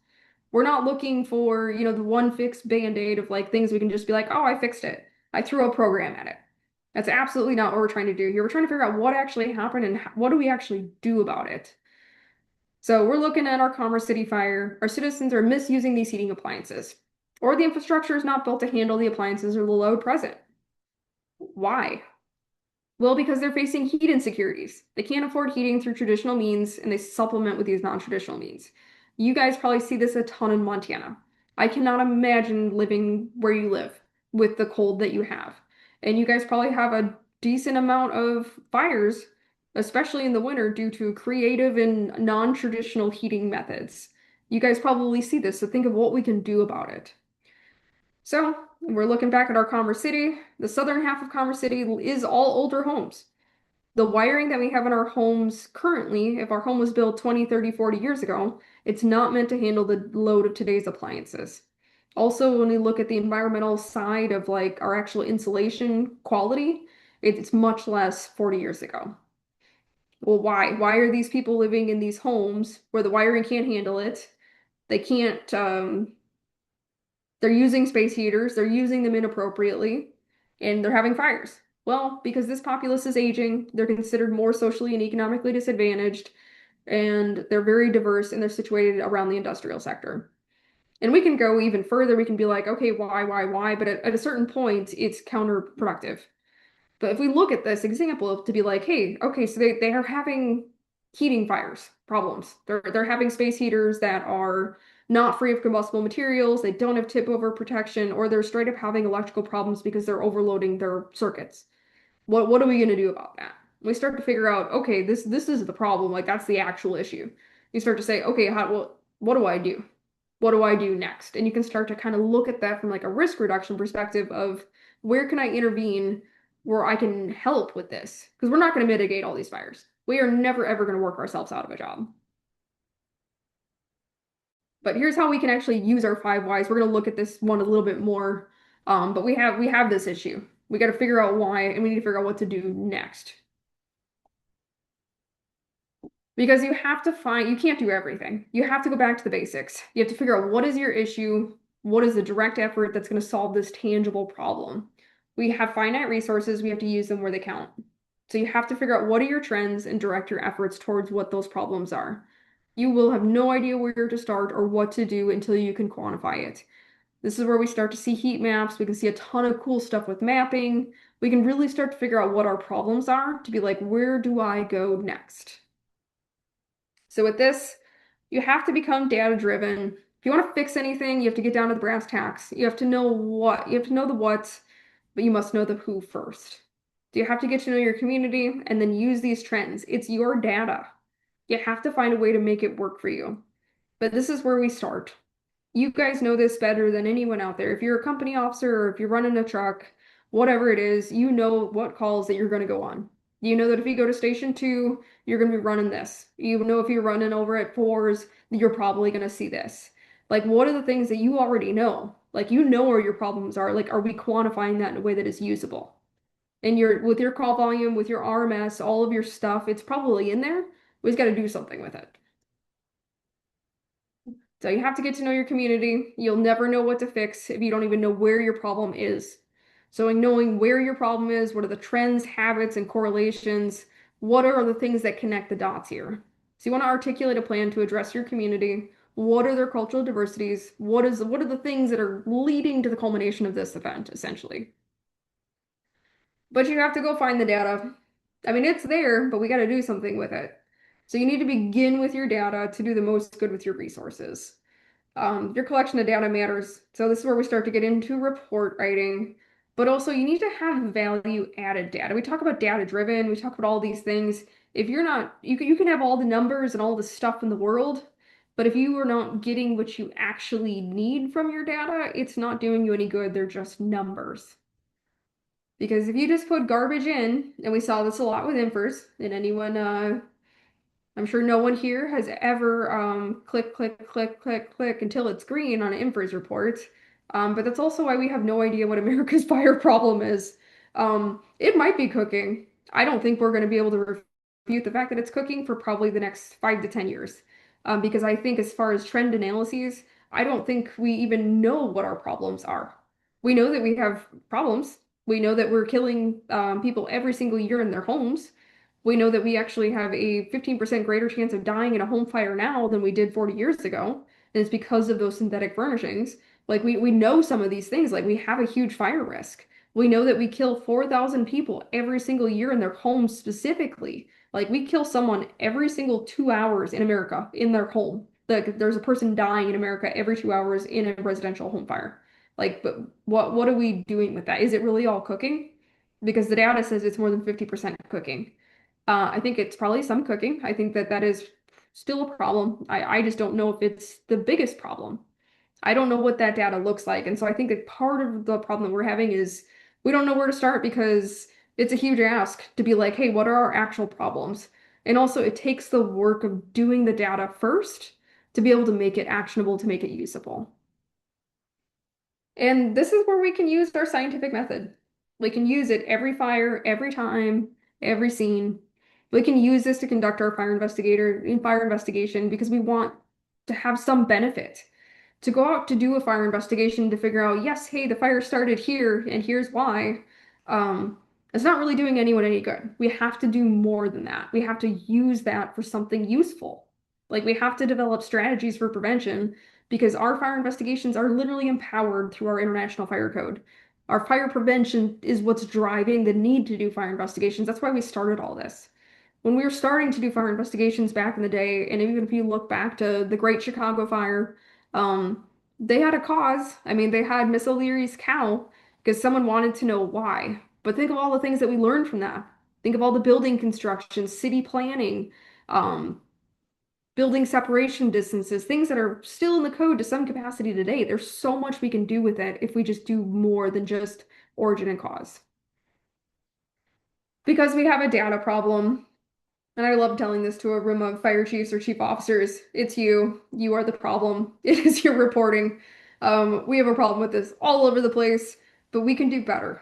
We're not looking for, the one fixed band-aid of like things we can just be like, oh, I fixed it. I threw a program at it. That's absolutely not what we're trying to do here. We're trying to figure out what actually happened and what do we actually do about it. So we're looking at our Commerce City fire. Our citizens are misusing these heating appliances, or the infrastructure is not built to handle the appliances or the load present. Why? Well, because they're facing heat insecurities. They can't afford heating through traditional means, and they supplement with these non-traditional means. You guys probably see this a ton in Montana. I cannot imagine living where you live with the cold that you have. And you guys probably have a decent amount of fires, especially in the winter, due to creative and non-traditional heating methods. You guys probably see this, so think of what we can do about it. So we're looking back at our Commerce City. The southern half of Commerce City is all older homes. The wiring that we have in our homes currently, if our home was built 20, 30, 40 years ago, it's not meant to handle the load of today's appliances. Also, when we look at the environmental side of like our actual insulation quality, it's much less 40 years ago. Well, why? Why are these people living in these homes where the wiring can't handle it? They can't they're using space heaters, they're using them inappropriately, and they're having fires. Well, because this populace is aging, they're considered more socially and economically disadvantaged, and they're very diverse and they're situated around the industrial sector. And we can go even further. We can be like, okay, why? But at a certain point, it's counterproductive. But if we look at this example to be like, hey, okay, so they are having heating fires problems. They're having space heaters that are not free of combustible materials, they don't have tip over protection, or they're straight up having electrical problems because they're overloading their circuits. What are we gonna do about that? We start to figure out, okay, this is the problem, like that's the actual issue. You start to say, okay, what do I do? What do I do next? And you can start to kind of look at that from like a risk reduction perspective of where can I intervene where I can help with this? Because we're not going to mitigate all these fires. We are never ever going to work ourselves out of a job. But here's how we can actually use our five whys. We're going to look at this one a little bit more. But we have this issue. We got to figure out why, and we need to figure out what to do next. Because you can't do everything. You have to go back to the basics. You have to figure out what is your issue, what is the direct effort that's going to solve this tangible problem. We have finite resources, we have to use them where they count. So you have to figure out what are your trends and direct your efforts towards what those problems are. You will have no idea where to start or what to do until you can quantify it. This is where we start to see heat maps. We can see a ton of cool stuff with mapping. We can really start to figure out what our problems are to be like, where do I go next? So with this, you have to become data driven. If you want to fix anything, you have to get down to the brass tacks. You have to know what, you have to know the what, but you must know the who first. So you have to get to know your community and then use these trends. It's your data. You have to find a way to make it work for you. But this is where we start. You guys know this better than anyone out there. If you're a company officer or if you're running a truck, whatever it is, you know what calls that you're going to go on. You know that if you go to station 2, you're going to be running this. You know if you're running over at 4s, you're probably going to see this. Like, what are the things that you already know? Like, you know where your problems are. Like, are we quantifying that in a way that is usable? And with your call volume, with your RMS, all of your stuff, it's probably in there. We just got to do something with it. So you have to get to know your community. You'll never know what to fix if you don't even know where your problem is. So in knowing where your problem is, what are the trends, habits, and correlations? What are the things that connect the dots here? So you want to articulate a plan to address your community. What are their cultural diversities? What are the things that are leading to the culmination of this event, essentially? But you have to go find the data. I mean, it's there, but we got to do something with it. So you need to begin with your data to do the most good with your resources. Your collection of data matters. So this is where we start to get into report writing, but also you need to have value added data. We talk about data driven, we talk about all these things. If you're not, you can have all the numbers and all the stuff in the world, But if you are not getting what you actually need from your data, it's not doing you any good. They're just numbers. Because if you just put garbage in, and we saw this a lot with infers, and anyone, I'm sure no one here has ever click, click, click, click, click until it's green on an infers report. But that's also why we have no idea what America's fire problem is. It might be cooking. I don't think we're going to be able to refute the fact that it's cooking for probably the next 5 to 10 years. Because I think as far as trend analyses, I don't think we even know what our problems are. We know that we have problems. We know that we're killing people every single year in their homes. We know that we actually have a 15% greater chance of dying in a home fire now than we did 40 years ago. And it's because of those synthetic furnishings. Like we know some of these things, like we have a huge fire risk. We know that we kill 4,000 people every single year in their homes specifically. Like we kill someone every single 2 hours in America in their home. Like there's a person dying in America every 2 hours in a residential home fire. Like, but what are we doing with that? Is it really all cooking? Because the data says it's more than 50% cooking. I think it's probably some cooking. I think that that is still a problem. I just don't know if it's the biggest problem. I don't know what that data looks like. And so I think that part of the problem that we're having is we don't know where to start because it's a huge ask to be like, hey, what are our actual problems? And also, it takes the work of doing the data first to be able to make it actionable, to make it usable. And this is where we can use our scientific method. We can use it every fire, every time, every scene. We can use this to conduct our fire investigation because we want to have some benefit. To go out to do a fire investigation to figure out, yes, hey, the fire started here and here's why. Um, it's not really doing anyone any good. We have to do more than that. We have to use that for something useful. Like we have to develop strategies for prevention because our fire investigations are literally empowered through our International Fire Code. Our fire prevention is what's driving the need to do fire investigations. That's why we started all this. When we were starting to do fire investigations back in the day, and even if you look back to the Great Chicago Fire, um, they had a cause. I mean, they had Miss O'Leary's cow because someone wanted to know why. But think of all the things that we learned from that. Think of all the building construction, city planning, um, building separation distances, things that are still in the code to some capacity today. There's so much we can do with it if we just do more than just origin and cause. Because we have a data problem, and I love telling this to a room of fire chiefs or chief officers. It's you. You are the problem. It is your reporting. We have a problem with this all over the place, but we can do better.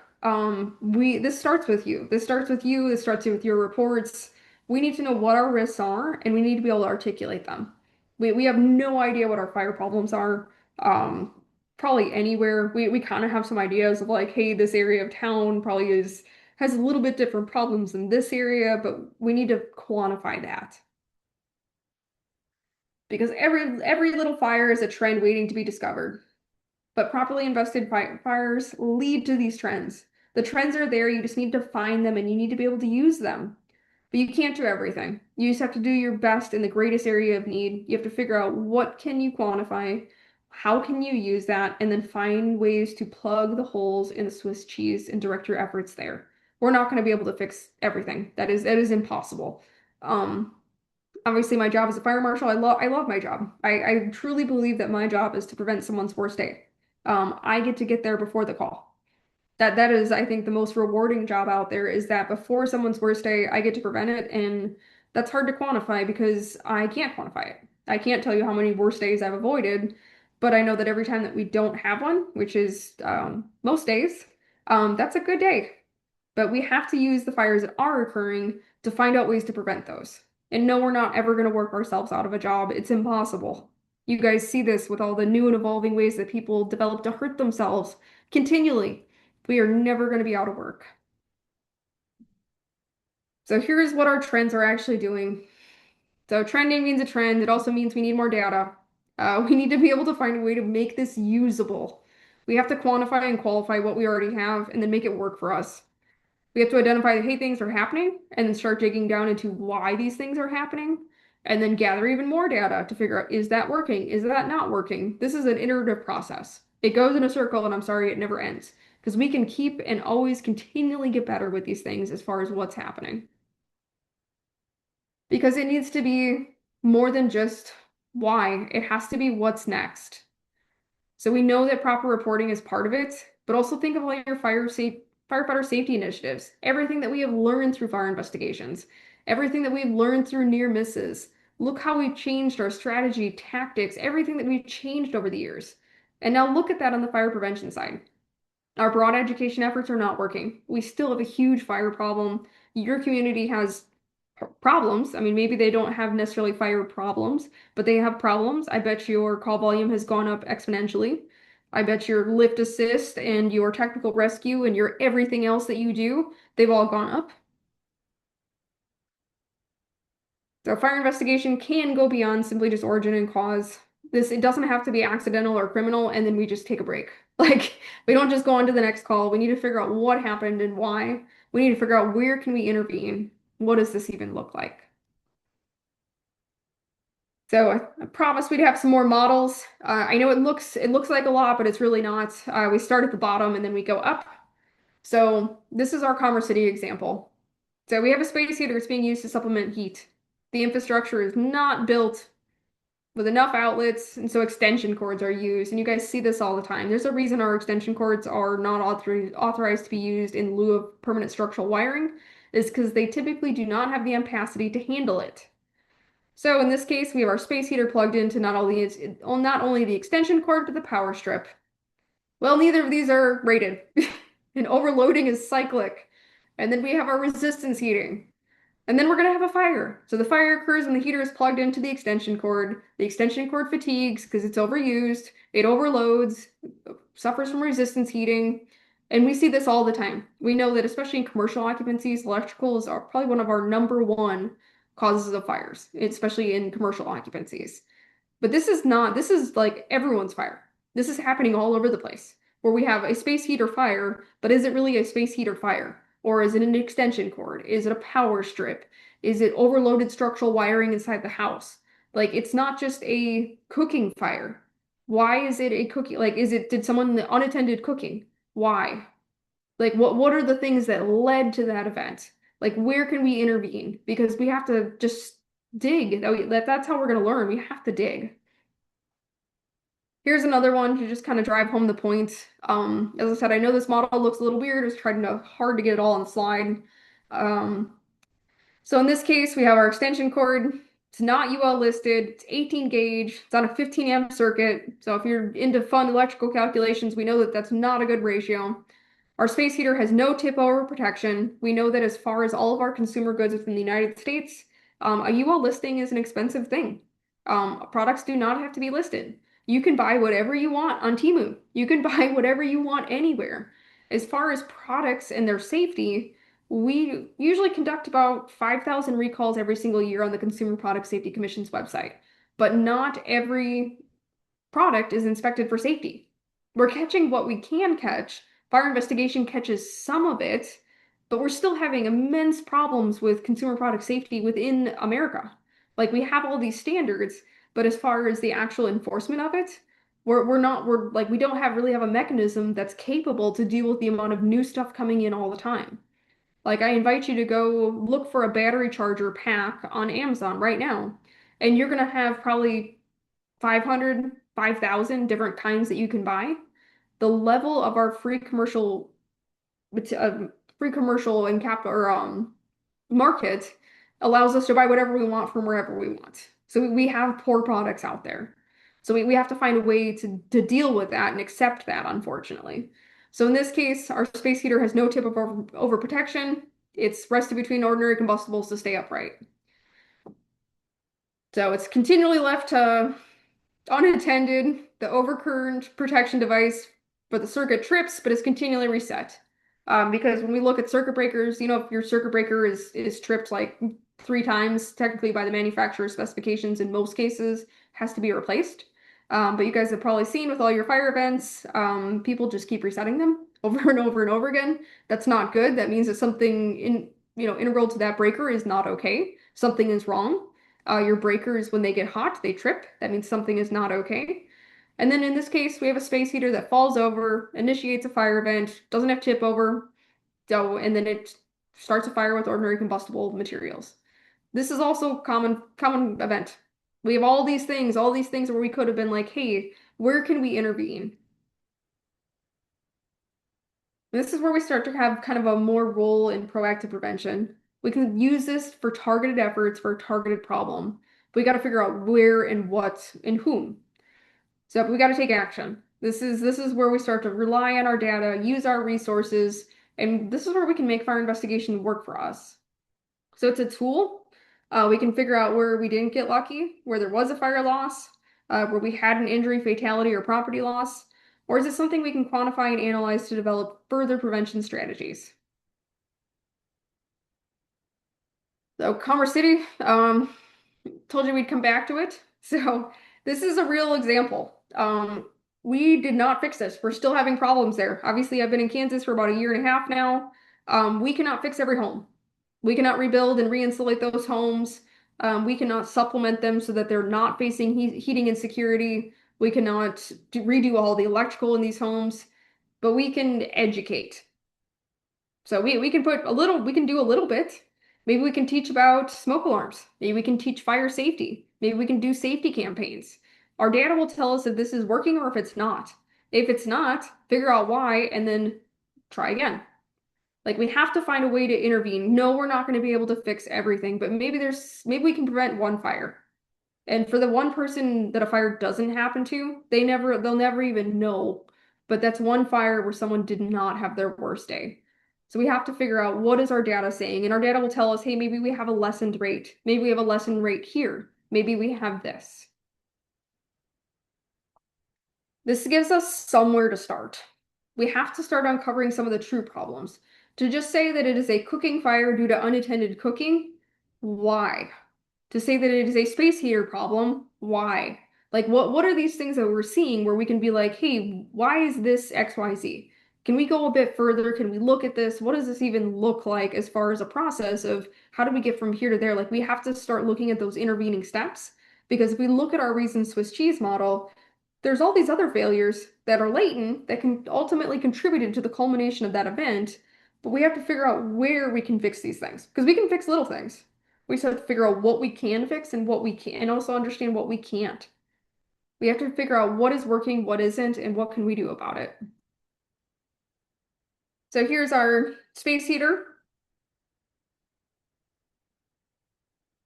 This starts with you. This starts with you. This starts with your reports. We need to know what our risks are, and we need to be able to articulate them. We have no idea what our fire problems are. Um, Probably anywhere. We kind of have some ideas of like, hey, this area of town probably has a little bit different problems in this area, but we need to quantify that. Because every little fire is a trend waiting to be discovered. But properly invested fires lead to these trends. The trends are there, you just need to find them and you need to be able to use them. But you can't do everything. You just have to do your best in the greatest area of need. You have to figure out what can you quantify, how can you use that, and then find ways to plug the holes in the Swiss cheese and direct your efforts there. We're not going to be able to fix everything. That is impossible. Um, Obviously my job as a fire marshal, I love my job. I truly believe that my job is to prevent someone's worst day. I get to get there before the call. That is, I think, the most rewarding job out there is that before someone's worst day, I get to prevent it, and that's hard to quantify because I can't quantify it. I can't tell you how many worst days I've avoided, but I know that every time that we don't have one, which is most days, that's a good day. But we have to use the fires that are occurring to find out ways to prevent those. And no, we're not ever going to work ourselves out of a job. It's impossible. You guys see this with all the new and evolving ways that people develop to hurt themselves continually. We are never going to be out of work. So here's what our trends are actually doing. So trending means a trend. It also means we need more data. We need to be able to find a way to make this usable. We have to quantify and qualify what we already have and then make it work for us. We have to identify that, hey, things are happening and then start digging down into why these things are happening and then gather even more data to figure out, is that working? Is that not working? This is an iterative process. It goes in a circle and I'm sorry, it never ends because we can keep and always continually get better with these things as far as what's happening. Because it needs to be more than just Why? It has to be what's next. So we know that proper reporting is part of it, but also think of all your firefighter safety initiatives, everything that we have learned through fire investigations, everything that we've learned through near misses. Look how we've changed our strategy, tactics, everything that we've changed over the years. And now look at that on the fire prevention side. Our broad education efforts are not working. We still have a huge fire problem. Your community has problems. I mean, maybe they don't have necessarily fire problems, but they have problems. I bet your call volume has gone up exponentially. I bet your lift assist and your technical rescue and your everything else that you do, they've all gone up. So fire investigation can go beyond simply just origin and cause. It doesn't have to be accidental or criminal, and then we just take a break. Like, we don't just go on to the next call. We need to figure out what happened and why. We need to figure out where can we intervene. What does this even look like? So I promised we'd have some more models. I know it looks like a lot, but it's really not. We start at the bottom and then we go up. So this is our Commerce City example. So we have a space heater that's being used to supplement heat. The infrastructure is not built with enough outlets, and so extension cords are used. And you guys see this all the time. There's a reason our extension cords are not authorized to be used in lieu of permanent structural wiring, is because they typically do not have the ampacity to handle it. So in this case, we have our space heater plugged into not only the extension cord, but the power strip. Well, neither of these are rated. And overloading is cyclic. And then we have our resistance heating. And then we're going to have a fire. So the fire occurs when the heater is plugged into the extension cord. The extension cord fatigues because it's overused. It overloads, suffers from resistance heating. And we see this all the time. We know that especially in commercial occupancies, electricals are probably one of our number one causes of fires, especially in commercial occupancies. But this is like everyone's fire. This is happening all over the place where we have a space heater fire, but is it really a space heater fire? Or is it an extension cord? Is it a power strip? Is it overloaded structural wiring inside the house? Like, it's not just a cooking fire. Why is it a cooking? Like, did someone unattended cooking? Why? Like, what are the things that led to that event? Like, where can we intervene? Because we have to just dig. That's how we're going to learn. We have to dig. Here's another one to just kind of drive home the point. As I said, I know this model looks a little weird. It's trying to hard to get it all on the slide. Um, so in this case, we have our extension cord. It's not UL listed. It's 18 gauge. It's on a 15 amp circuit. So if you're into fun electrical calculations, we know that that's not a good ratio. Our space heater has no tip over protection. We know that as far as all of our consumer goods within the United States, a UL listing is an expensive thing. Products do not have to be listed. You can buy whatever you want on Temu. You can buy whatever you want anywhere. As far as products and their safety, we usually conduct about 5,000 recalls every single year on the Consumer Product Safety Commission's website, but not every product is inspected for safety. We're catching what we can catch. Fire investigation catches some of it, but we're still having immense problems with consumer product safety within America. Like, we have all these standards, but as far as the actual enforcement of it, we don't really have a mechanism that's capable to deal with the amount of new stuff coming in all the time. Like, I invite you to go look for a battery charger pack on Amazon right now, and you're gonna have probably 500, 5,000 different kinds that you can buy. The level of our uh, free commercial and cap or market allows us to buy whatever we want from wherever we want. So we have poor products out there. So we have to find a way to deal with that and accept that, unfortunately. So in this case, our space heater has no tip of overprotection. It's rested between ordinary combustibles to stay upright. So it's continually left to unattended. The overcurrent protection device for the circuit trips, but is continually reset. Because when we look at circuit breakers, if your circuit breaker is tripped like 3 times, technically by the manufacturer's specifications, in most cases, has to be replaced. But you guys have probably seen with all your fire events, people just keep resetting them over and over and over again. That's not good. That means that something integral to that breaker is not okay. Something is wrong. Your breakers, when they get hot, they trip. That means something is not okay. And then in this case, we have a space heater that falls over, initiates a fire event, doesn't have tip over, and then it starts a fire with ordinary combustible materials. This is also common event. We have all these things where we could have been like, hey, where can we intervene? This is where we start to have kind of a more role in proactive prevention. We can use this for targeted efforts for a targeted problem. But we got to figure out where and what and whom. So we got to take action. This is where we start to rely on our data, use our resources, and this is where we can make fire investigation work for us. So it's a tool. We can figure out where we didn't get lucky, where there was a fire loss, where we had an injury, fatality, or property loss, or is it something we can quantify and analyze to develop further prevention strategies? So Commerce City, told you we'd come back to it. So this is a real example. We did not fix this. We're still having problems there. Obviously, I've been in Kansas for about a year and a half now. We cannot fix every home. We cannot rebuild and reinsulate those homes. We cannot supplement them so that they're not facing heating insecurity. We cannot redo all the electrical in these homes, but we can educate. So we can put a little, we can do a little bit. Maybe we can teach about smoke alarms. Maybe we can teach fire safety. Maybe we can do safety campaigns. Our data will tell us if this is working or if it's not. If it's not, figure out why and then try again. Like we have to find a way to intervene. No, we're not going to be able to fix everything, but maybe we can prevent one fire. And for the one person that a fire doesn't happen to, they'll never even know. But that's one fire where someone did not have their worst day. So we have to figure out what is our data saying, and our data will tell us, hey, maybe we have a lessened rate. Maybe we have a lessened rate here. Maybe we have this. This gives us somewhere to start. We have to start uncovering some of the true problems. To just say that it is a cooking fire due to unattended cooking, why? To say that it is a space heater problem, why? Like what are these things that we're seeing where we can be like, hey, why is this XYZ? Can we go a bit further? Can we look at this? What does this even look like as far as a process of how do we get from here to there? Like we have to start looking at those intervening steps because if we look at our recent Swiss cheese model, there's all these other failures that are latent that can ultimately contribute to the culmination of that event, but we have to figure out where we can fix these things because we can fix little things. We just have to figure out what we can fix and what we can, and also understand what we can't. We have to figure out what is working, what isn't, and what can we do about it. So here's our space heater.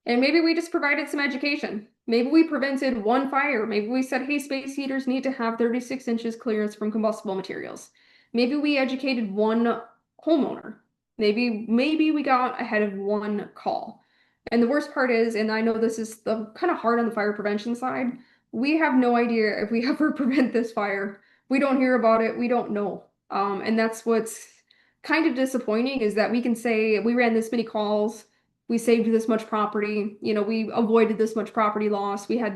And maybe we just provided some education. Maybe we prevented one fire. Maybe we said, hey, space heaters need to have 36 inches clearance from combustible materials. Maybe we educated one homeowner. Maybe we got ahead of one call. And the worst part is, and I know this is the kind of hard on the fire prevention side, we have no idea if we ever prevent this fire. We don't hear about it. We don't know. And that's what's kind of disappointing is that we can say we ran this many calls, we saved this much property, we avoided this much property loss, we saved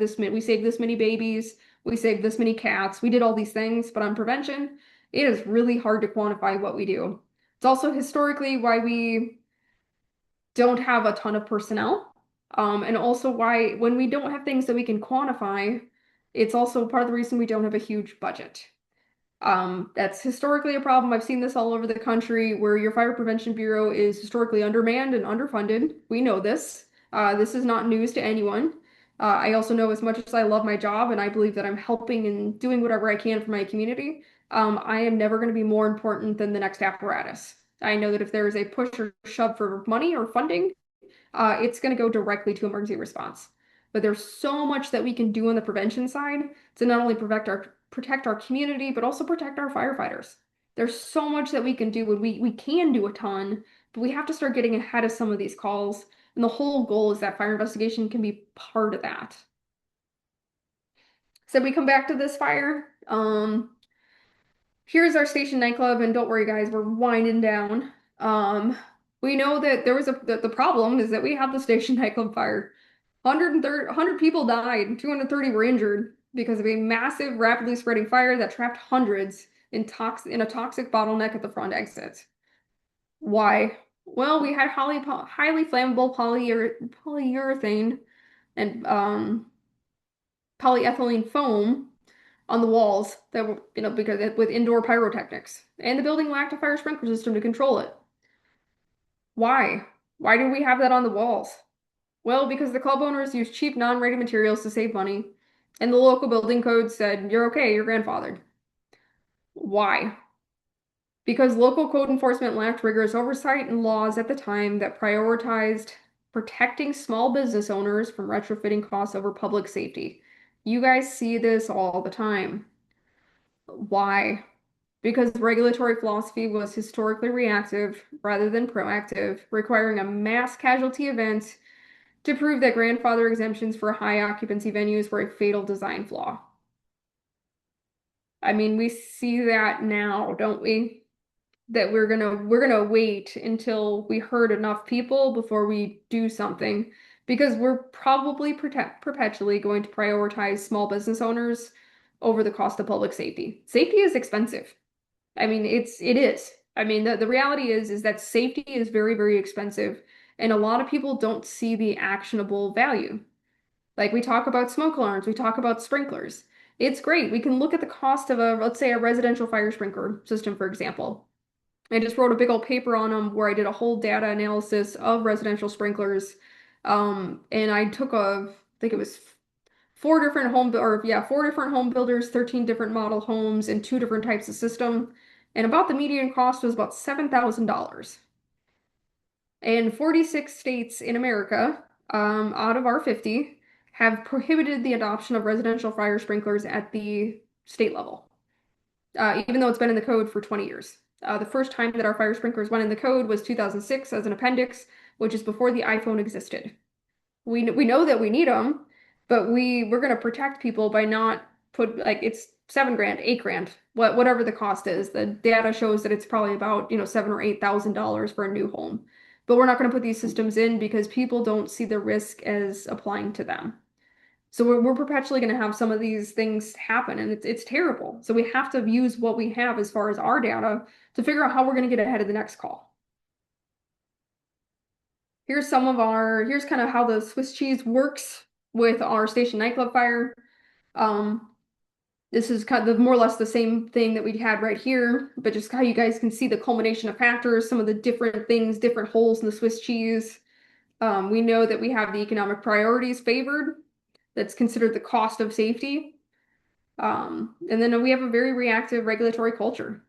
this many babies, we saved this many cats, we did all these things, but on prevention, it is really hard to quantify what we do. It's also historically why we don't have a ton of personnel, and also why when we don't have things that we can quantify, it's also part of the reason we don't have a huge budget. That's historically a problem. I've seen this all over the country where your fire prevention bureau is historically undermanned and underfunded. We know this. This is not news to anyone. I also know as much as I love my job and I believe that I'm helping and doing whatever I can for my community, I am never going to be more important than the next apparatus. I know that if there is a push or shove for money or funding, it's going to go directly to emergency response. But there's so much that we can do on the prevention side to not only protect our community, but also protect our firefighters. There's so much that we can do, and we can do a ton, but we have to start getting ahead of some of these calls. And the whole goal is that fire investigation can be part of that. So we come back to this fire. Here's our station nightclub, and don't worry, guys, we're winding down. We know that there was the problem is that we had the station nightclub fire. 100 people died, 230 were injured because of a massive, rapidly spreading fire that trapped hundreds in a toxic bottleneck at the front exit. Why? Well, we had highly flammable polyurethane and polyethylene foam on the walls that were, because with indoor pyrotechnics, and the building lacked a fire sprinkler system to control it. Why? Why do we have that on the walls? Well, because the club owners used cheap, non-rated materials to save money, and the local building code said, you're okay, you're grandfathered. Why? Because local code enforcement lacked rigorous oversight and laws at the time that prioritized protecting small business owners from retrofitting costs over public safety. You guys see this all the time. Why? Because regulatory philosophy was historically reactive rather than proactive, requiring a mass casualty event to prove that grandfather exemptions for high occupancy venues were a fatal design flaw. I mean, we see that now, don't we? That we're gonna wait until we hurt enough people before we do something because we're probably perpetually going to prioritize small business owners over the cost of public safety. Safety is expensive. I mean, it is. I mean, the reality is that safety is very, very expensive, and a lot of people don't see the actionable value. Like we talk about smoke alarms, we talk about sprinklers. It's great. We can look at the cost of let's say, a residential fire sprinkler system, for example. I just wrote a big old paper on them where I did a whole data analysis of residential sprinklers. And I took I think it was four different home builders, 13 different model homes, and two different types of system. And about the median cost was about $7,000. And 46 states in America, out of our 50, have prohibited the adoption of residential fire sprinklers at the state level, even though it's been in the code for 20 years. The first time that our fire sprinklers went in the code was 2006 as an appendix, which is before the iPhone existed. We know that we need them, but we're going to protect people by not put like it's 7 grand, 8 grand, whatever the cost is. The data shows that it's probably about, $7,000 or $8,000 for a new home. But we're not going to put these systems in because people don't see the risk as applying to them. So we're perpetually going to have some of these things happen, and it's terrible. So we have to use what we have as far as our data to figure out how we're going to get ahead of the next call. Here's kind of how the Swiss cheese works with our station nightclub fire. Um, this is kind of more or less the same thing that we had right here, but just how you guys can see the culmination of factors, some of the different things, different holes in the Swiss cheese. We know that we have the economic priorities favored. That's considered the cost of safety. And then we have a very reactive regulatory culture.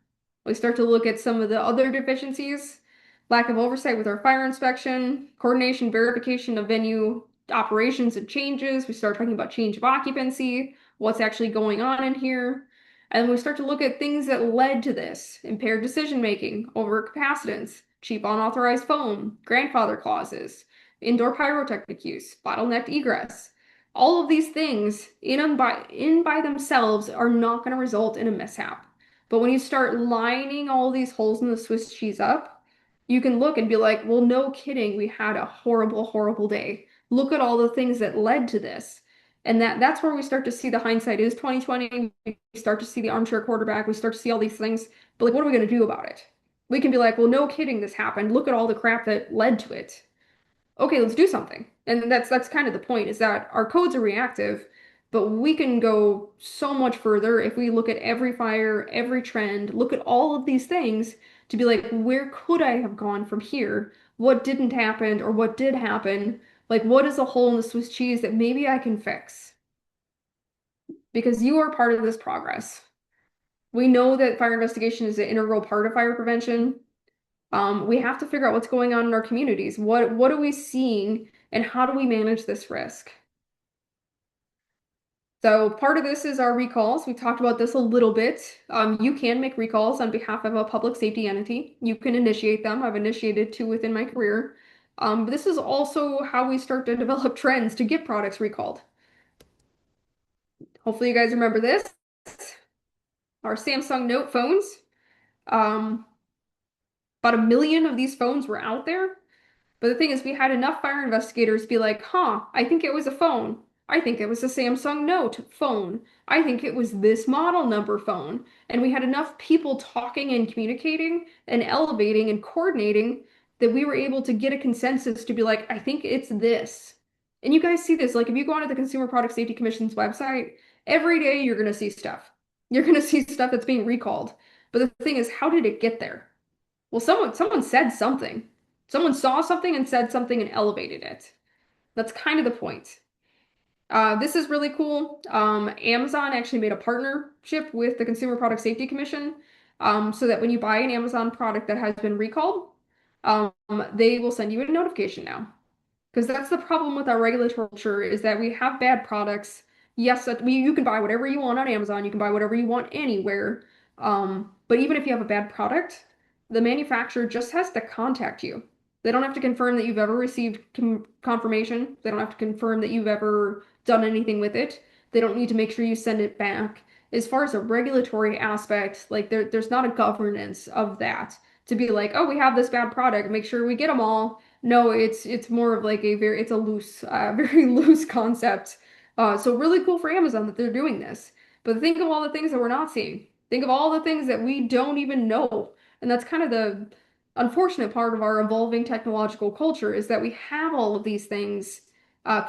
We start to look at some of the other deficiencies, lack of oversight with our fire inspection, coordination, verification of venue operations and changes. We start talking about change of occupancy, what's actually going on in here. And we start to look at things that led to this, impaired decision making, overcapacitance, cheap unauthorized foam, grandfather clauses, indoor pyrotechnic use, bottlenecked egress. All of these things in by themselves are not going to result in a mishap. But when you start lining all these holes in the Swiss cheese up, you can look and be like, well, no kidding, we had a horrible, horrible day. Look at all the things that led to this. And that's where we start to see the hindsight is 2020. We start to see the armchair quarterback. We start to see all these things. But like, what are we going to do about it? We can be like, well, no kidding, this happened. Look at all the crap that led to it. Okay, let's do something. And that's kind of the point is that our codes are reactive, but we can go so much further if we look at every fire, every trend, look at all of these things to be like, where could I have gone from here? What didn't happen or what did happen? Like, what is a hole in the Swiss cheese that maybe I can fix? Because you are part of this progress. We know that fire investigation is an integral part of fire prevention. We have to figure out what's going on in our communities. What are we seeing and how do we manage this risk? So part of this is our recalls. We talked about this a little bit. You can make recalls on behalf of a public safety entity. You can initiate them. I've initiated two within my career. But this is also how we start to develop trends to get products recalled. Hopefully you guys remember this. Our Samsung Note phones. About 1 million of these phones were out there. But the thing is, we had enough fire investigators be like, huh, I think it was a phone. I think it was a Samsung Note phone. I think it was this model number phone. And we had enough people talking and communicating and elevating and coordinating that we were able to get a consensus to be like, I think it's this. And you guys see this, like if you go onto the Consumer Product Safety Commission's website, every day you're going to see stuff. You're going to see stuff that's being recalled. But the thing is, how did it get there? Well, someone said something. Someone saw something and said something and elevated it. That's kind of the point. This is really cool. Amazon actually made a partnership with the Consumer Product Safety Commission, so that when you buy an Amazon product that has been recalled, um, they will send you a notification now. Because that's the problem with our regulatory culture is that we have bad products. Yes, you can buy whatever you want on Amazon, you can buy whatever you want anywhere. But even if you have a bad product, the manufacturer just has to contact you. They don't have to confirm that you've ever received confirmation. They don't have to confirm that you've ever done anything with it. They don't need to make sure you send it back. As far as a regulatory aspect, like there's not a governance of that to be like, oh, we have this bad product, make sure we get them all. No, it's more of like it's a loose, very loose concept. So really cool for Amazon that they're doing this. But think of all the things that we're not seeing. Think of all the things that we don't even know. And that's kind of the unfortunate part of our evolving technological culture is that we have all of these things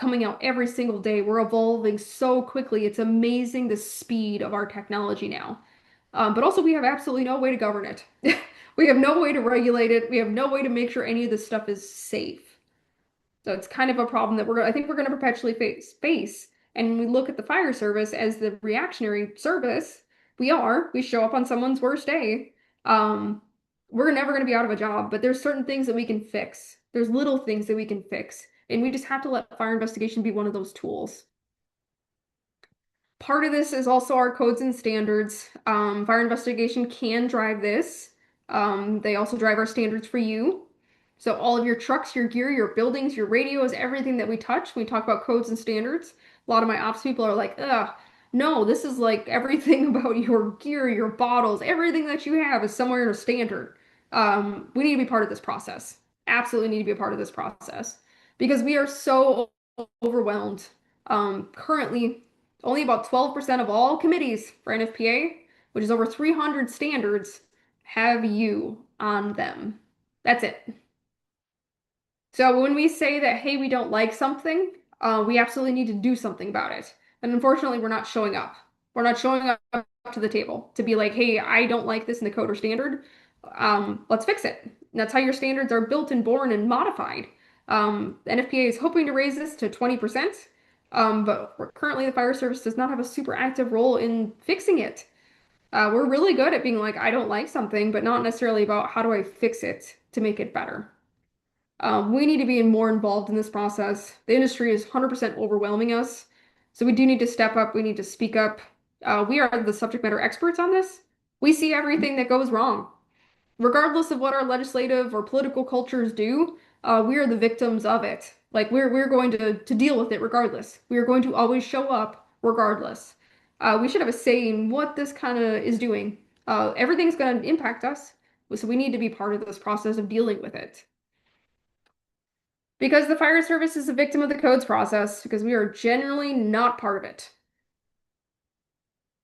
coming out every single day. We're evolving so quickly. It's amazing the speed of our technology now. But also, we have absolutely no way to govern it. We have no way to regulate it. We have no way to make sure any of this stuff is safe. So it's kind of a problem that I think we're going to perpetually face. And when we look at the fire service as the reactionary service, we show up on someone's worst day. Um, we're never going to be out of a job, but there's certain things that we can fix. There's little things that we can fix. And we just have to let fire investigation be one of those tools. Part of this is also our codes and standards. Fire investigation can drive this. They also drive our standards for you. So all of your trucks, your gear, your buildings, your radios, everything that we touch, we talk about codes and standards. A lot of my ops people are like, ugh, no, this is like everything about your gear, your bottles, everything that you have is somewhere in a standard. We need to be part of this process. Absolutely need to be a part of this process because we are so overwhelmed. Currently, only about 12% of all committees for NFPA, which is over 300 standards, have you on them. That's it. So when we say that, hey, we don't like something, we absolutely need to do something about it. And unfortunately, we're not showing up. We're not showing up to the table to be like, hey, I don't like this in the code or standard. Let's fix it. And that's how your standards are built and born and modified. NFPA is hoping to raise this to 20%, but currently the fire service does not have a super active role in fixing it. We're really good at being like, I don't like something, but not necessarily about how do I fix it to make it better. We need to be more involved in this process. The industry is 100% overwhelming us. So we do need to step up. We need to speak up. We are the subject matter experts on this. We see everything that goes wrong. Regardless of what our legislative or political cultures do, we are the victims of it. Like we're going to deal with it regardless. We are going to always show up regardless. We should have a say in what this kind of is doing. Everything's going to impact us. So we need to be part of this process of dealing with it. Because the fire service is a victim of the codes process, because we are generally not part of it.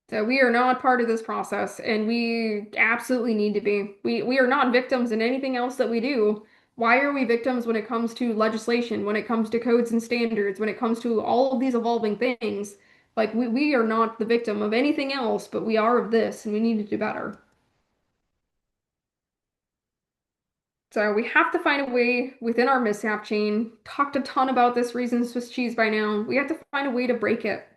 So we are not part of this process, and we absolutely need to be. We are not victims in anything else that we do. Why are we victims when it comes to legislation, when it comes to codes and standards, when it comes to all of these evolving things? Like we are not the victim of anything else, but we are of this, and we need to do better. So we have to find a way within our mishap chain. Talked a ton about this reason Swiss cheese by now. We have to find a way to break it.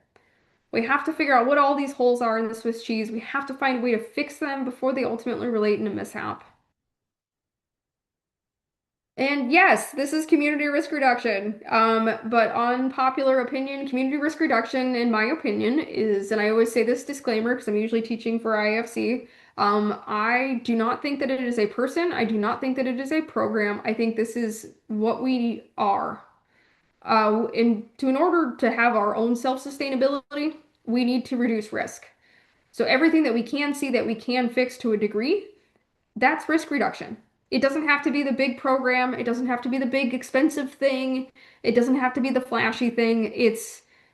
We have to figure out what all these holes are in the Swiss cheese. We have to find a way to fix them before they ultimately relate in a mishap. And yes, this is community risk reduction. But unpopular opinion, community risk reduction, in my opinion, is, and I always say this disclaimer because I'm usually teaching for IFC. I do not think that it is a person. I do not think that it is a program. I think this is what we are. In order to have our own self-sustainability, we need to reduce risk. So everything that we can see that we can fix to a degree, that's risk reduction. It doesn't have to be the big program. It doesn't have to be the big expensive thing. It doesn't have to be the flashy thing.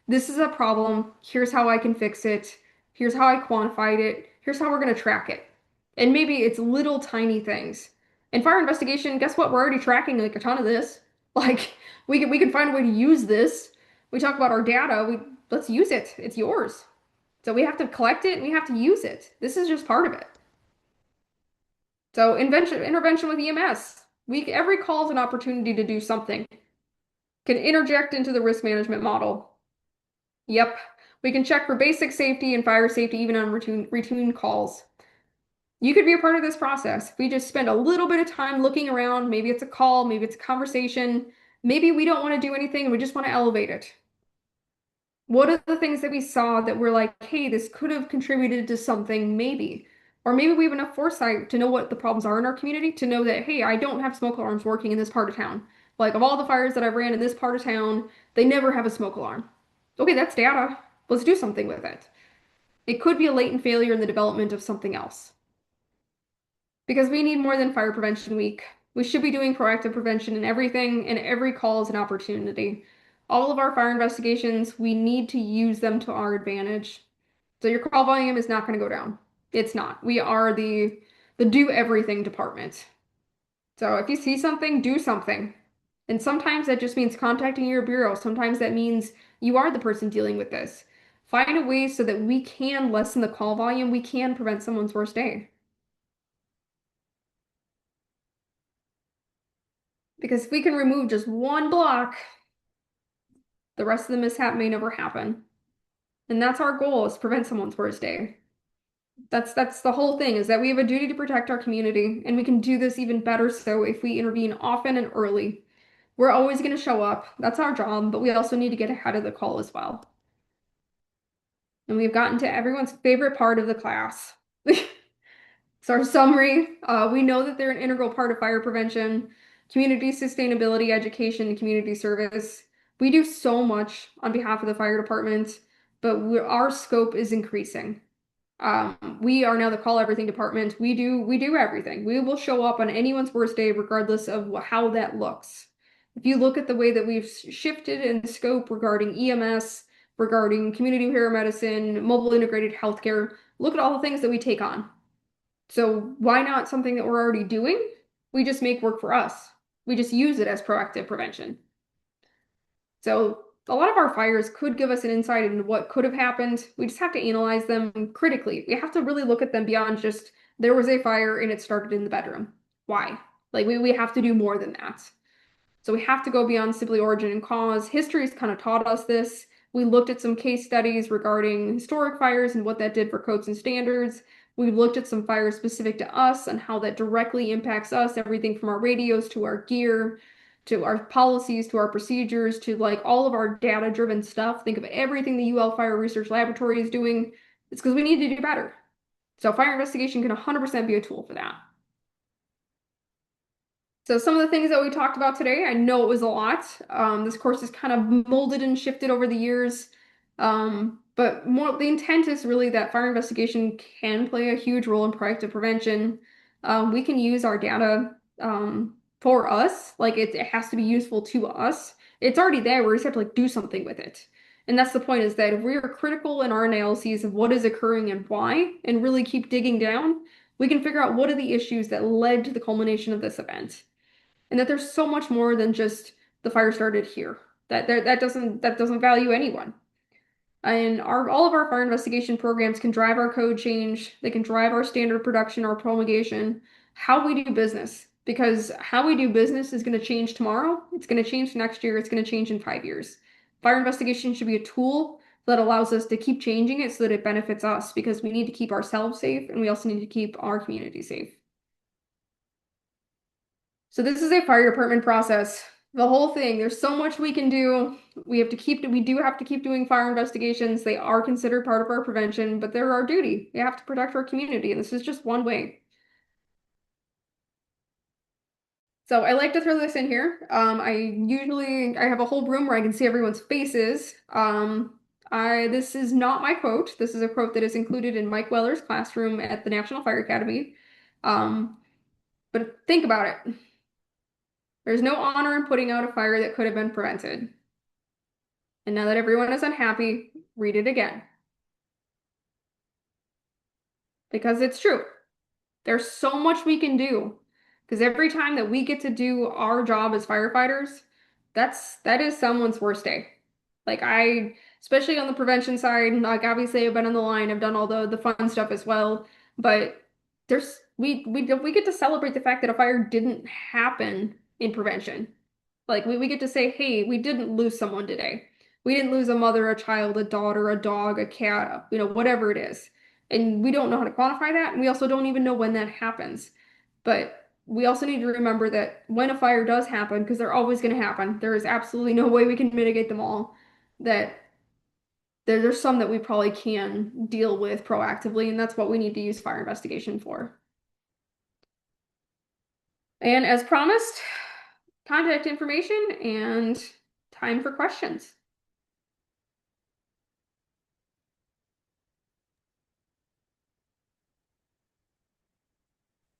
This is a problem. Here's how I can fix it. Here's how I quantified it. Here's how we're going to track it. And maybe it's little tiny things. In fire investigation, guess what? We're already tracking like a ton of this. Like we can find a way to use this. We talk about our data. Let's use it. It's yours. So we have to collect it and we have to use it. This is just part of it. So intervention with EMS. Every call is an opportunity to do something. Can interject into the risk management model. Yep. We can check for basic safety and fire safety even on routine calls. You could be a part of this process. We just spend a little bit of time looking around. Maybe it's a call, maybe it's a conversation. Maybe we don't want to do anything and we just want to elevate it. What are the things that we saw that we're like, hey, this could have contributed to something, maybe? Or maybe we have enough foresight to know what the problems are in our community, to know that, hey, I don't have smoke alarms working in this part of town. Like, of all the fires that I've ran in this part of town, they never have a smoke alarm. Okay, that's data. Let's do something with it. It could be a latent failure in the development of something else. Because we need more than Fire Prevention Week. We should be doing proactive prevention in everything, and every call is an opportunity. All of our fire investigations, we need to use them to our advantage. So your call volume is not going to go down. It's not. We are the do everything department. So if you see something, do something. And sometimes that just means contacting your bureau. Sometimes that means you are the person dealing with this. Find a way so that we can lessen the call volume. We can prevent someone's worst day. Because if we can remove just one block, the rest of the mishap may never happen. And that's our goal, is prevent someone's worst day. That's the whole thing, is that we have a duty to protect our community, and we can do this even better so if we intervene often and early. We're always going to show up. That's our job, but we also need to get ahead of the call as well. And we've gotten to everyone's favorite part of the class. So our summary, we know that they're an integral part of fire prevention, community sustainability, education, and community service. We do so much on behalf of the fire department, but our scope is increasing. We are now the call everything department. We do everything. We will show up on anyone's worst day, regardless of how that looks. If you look at the way that we've shifted in scope regarding EMS, regarding community paramedicine, mobile integrated healthcare, look at all the things that we take on. So why not something that we're already doing? We just make work for us. We just use it as proactive prevention. So a lot of our fires could give us an insight into what could have happened. We just have to analyze them critically. We have to really look at them beyond just there was a fire and it started in the bedroom. Why? Like we have to do more than that. So we have to go beyond simply origin and cause. History has kind of taught us this. We looked at some case studies regarding historic fires and what that did for codes and standards. We looked at some fires specific to us and how that directly impacts us, everything from our radios to our gear, to our policies, to our procedures, to like all of our data-driven stuff. Think of everything the UL Fire Research Laboratory is doing. It's because we need to do better. So fire investigation can 100% be a tool for that. So some of the things that we talked about today, I know it was a lot. This course is kind of molded and shifted over the years. But more the intent is really that fire investigation can play a huge role in proactive prevention. We can use our data for us. Like it has to be useful to us. It's already there. We just have to like do something with it. And that's the point, is that if we are critical in our analyses of what is occurring and why, and really keep digging down, we can figure out what are the issues that led to the culmination of this event. And that there's so much more than just the fire started here. That doesn't value anyone. And all of our fire investigation programs can drive our code change. They can drive our standard production, our promulgation, how we do business. Because how we do business is going to change tomorrow. It's going to change next year. It's going to change in 5 years. Fire investigation should be a tool that allows us to keep changing it so that it benefits us, because we need to keep ourselves safe and we also need to keep our community safe. So this is a fire department process. The whole thing, there's so much we can do. We do have to keep doing fire investigations. They are considered part of our prevention, but they're our duty. We have to protect our community, and this is just one way. So I like to throw this in here. I have a whole room where I can see everyone's faces. This is not my quote. This is a quote that is included in Mike Weller's classroom at the National Fire Academy. But think about it. There's no honor in putting out a fire that could have been prevented. And now that everyone is unhappy, read it again. Because it's true. There's so much we can do. Because every time that we get to do our job as firefighters, that is someone's worst day. Like especially on the prevention side, like obviously I've been on the line, I've done all the fun stuff as well, but we get to celebrate the fact that a fire didn't happen in prevention. Like we get to say, hey, we didn't lose someone today. We didn't lose a mother, a child, a daughter, a dog, a cat, whatever it is. And we don't know how to quantify that, and we also don't even know when that happens. But we also need to remember that when a fire does happen, because they're always going to happen, there is absolutely no way we can mitigate them all, that there's some that we probably can deal with proactively, and that's what we need to use fire investigation for. And as promised, contact information and time for questions.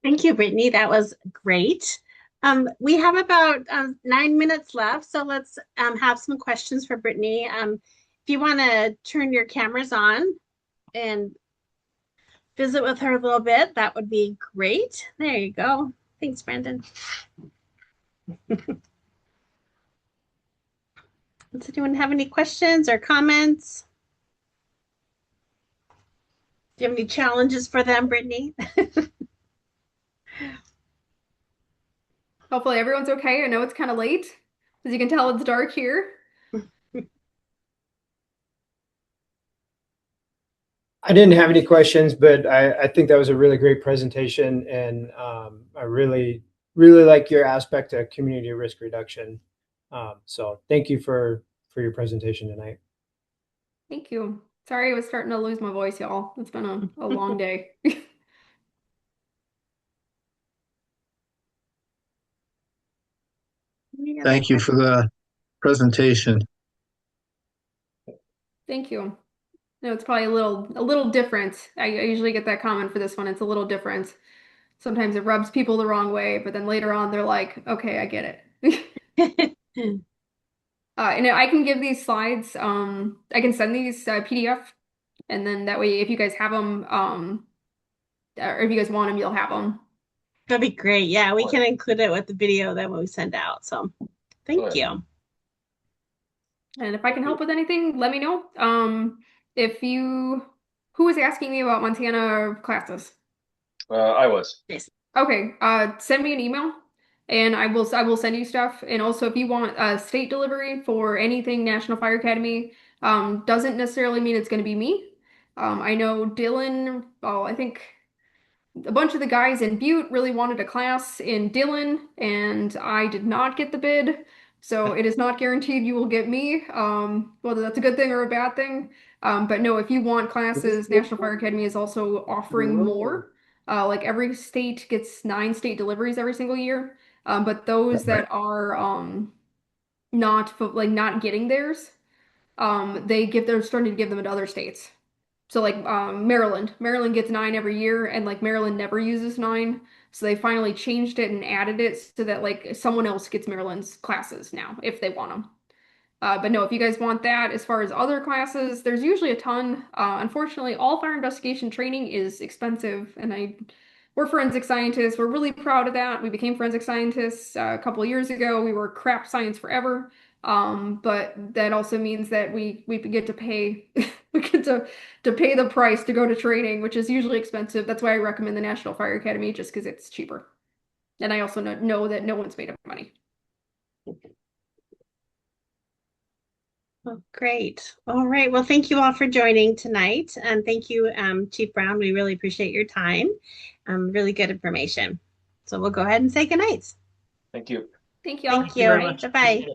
Thank you, Brittany. That was great. We have about 9 minutes left, so let's have some questions for Brittany. If you want to turn your cameras on and visit with her a little bit, that would be great. There you go. Thanks, Brandon. Does anyone have any questions or comments? Do you have any challenges for them, Brittany? Hopefully everyone's okay. I know it's kind of late. As you can tell, it's dark here. I didn't have any questions, but I think that was a really great presentation, and I really like your aspect of community risk reduction. So thank you for your presentation tonight. Thank you. Sorry, I was starting to lose my voice, y'all. It's been a long day. Thank you for the presentation. Thank you. No, it's probably a little different. I usually get that comment for this one. It's a little different. Sometimes it rubs people the wrong way, but then later on they're like, okay, I get it. And I can give these slides, I can send these PDF, and then that way if you guys have them, or if you guys want them, you'll have them. That'd be great. Yeah, we can include it with the video that when we send out. So thank you. And if I can help with anything, let me know. Who was asking me about Montana classes? I was. Yes. Okay, send me an email and I will send you stuff. And also if you want state delivery for anything National Fire Academy, doesn't necessarily mean it's going to be me. I know Dylan, I think a bunch of the guys in Butte really wanted a class in Dillon, and I did not get the bid. So it is not guaranteed you will get me, whether that's a good thing or a bad thing. But no, if you want classes, National Fire Academy is also offering more. Like every state gets 9 state deliveries every single year. But those that are not getting theirs, they're starting to give them to other states. So like Maryland gets 9 every year, and like Maryland never uses 9, so they finally changed it and added it so that like someone else gets Maryland's classes now if they want them. But no, if you guys want that, as far as other classes, there's usually a ton. Unfortunately, all fire investigation training is expensive, and we're forensic scientists. We're really proud of that. We became forensic scientists a couple of years ago. We were crap science forever. But that also means that we get to pay we get to pay the price to go to training, which is usually expensive. That's why I recommend the National Fire Academy, just because it's cheaper. And I also know that no one's made of money. Well, great. All right. Well, thank you all for joining tonight. And thank you, Chief Brown. We really appreciate your time. Really good information. So we'll go ahead and say goodnight. Thank you. Thank y'all. Thank you. Bye-bye.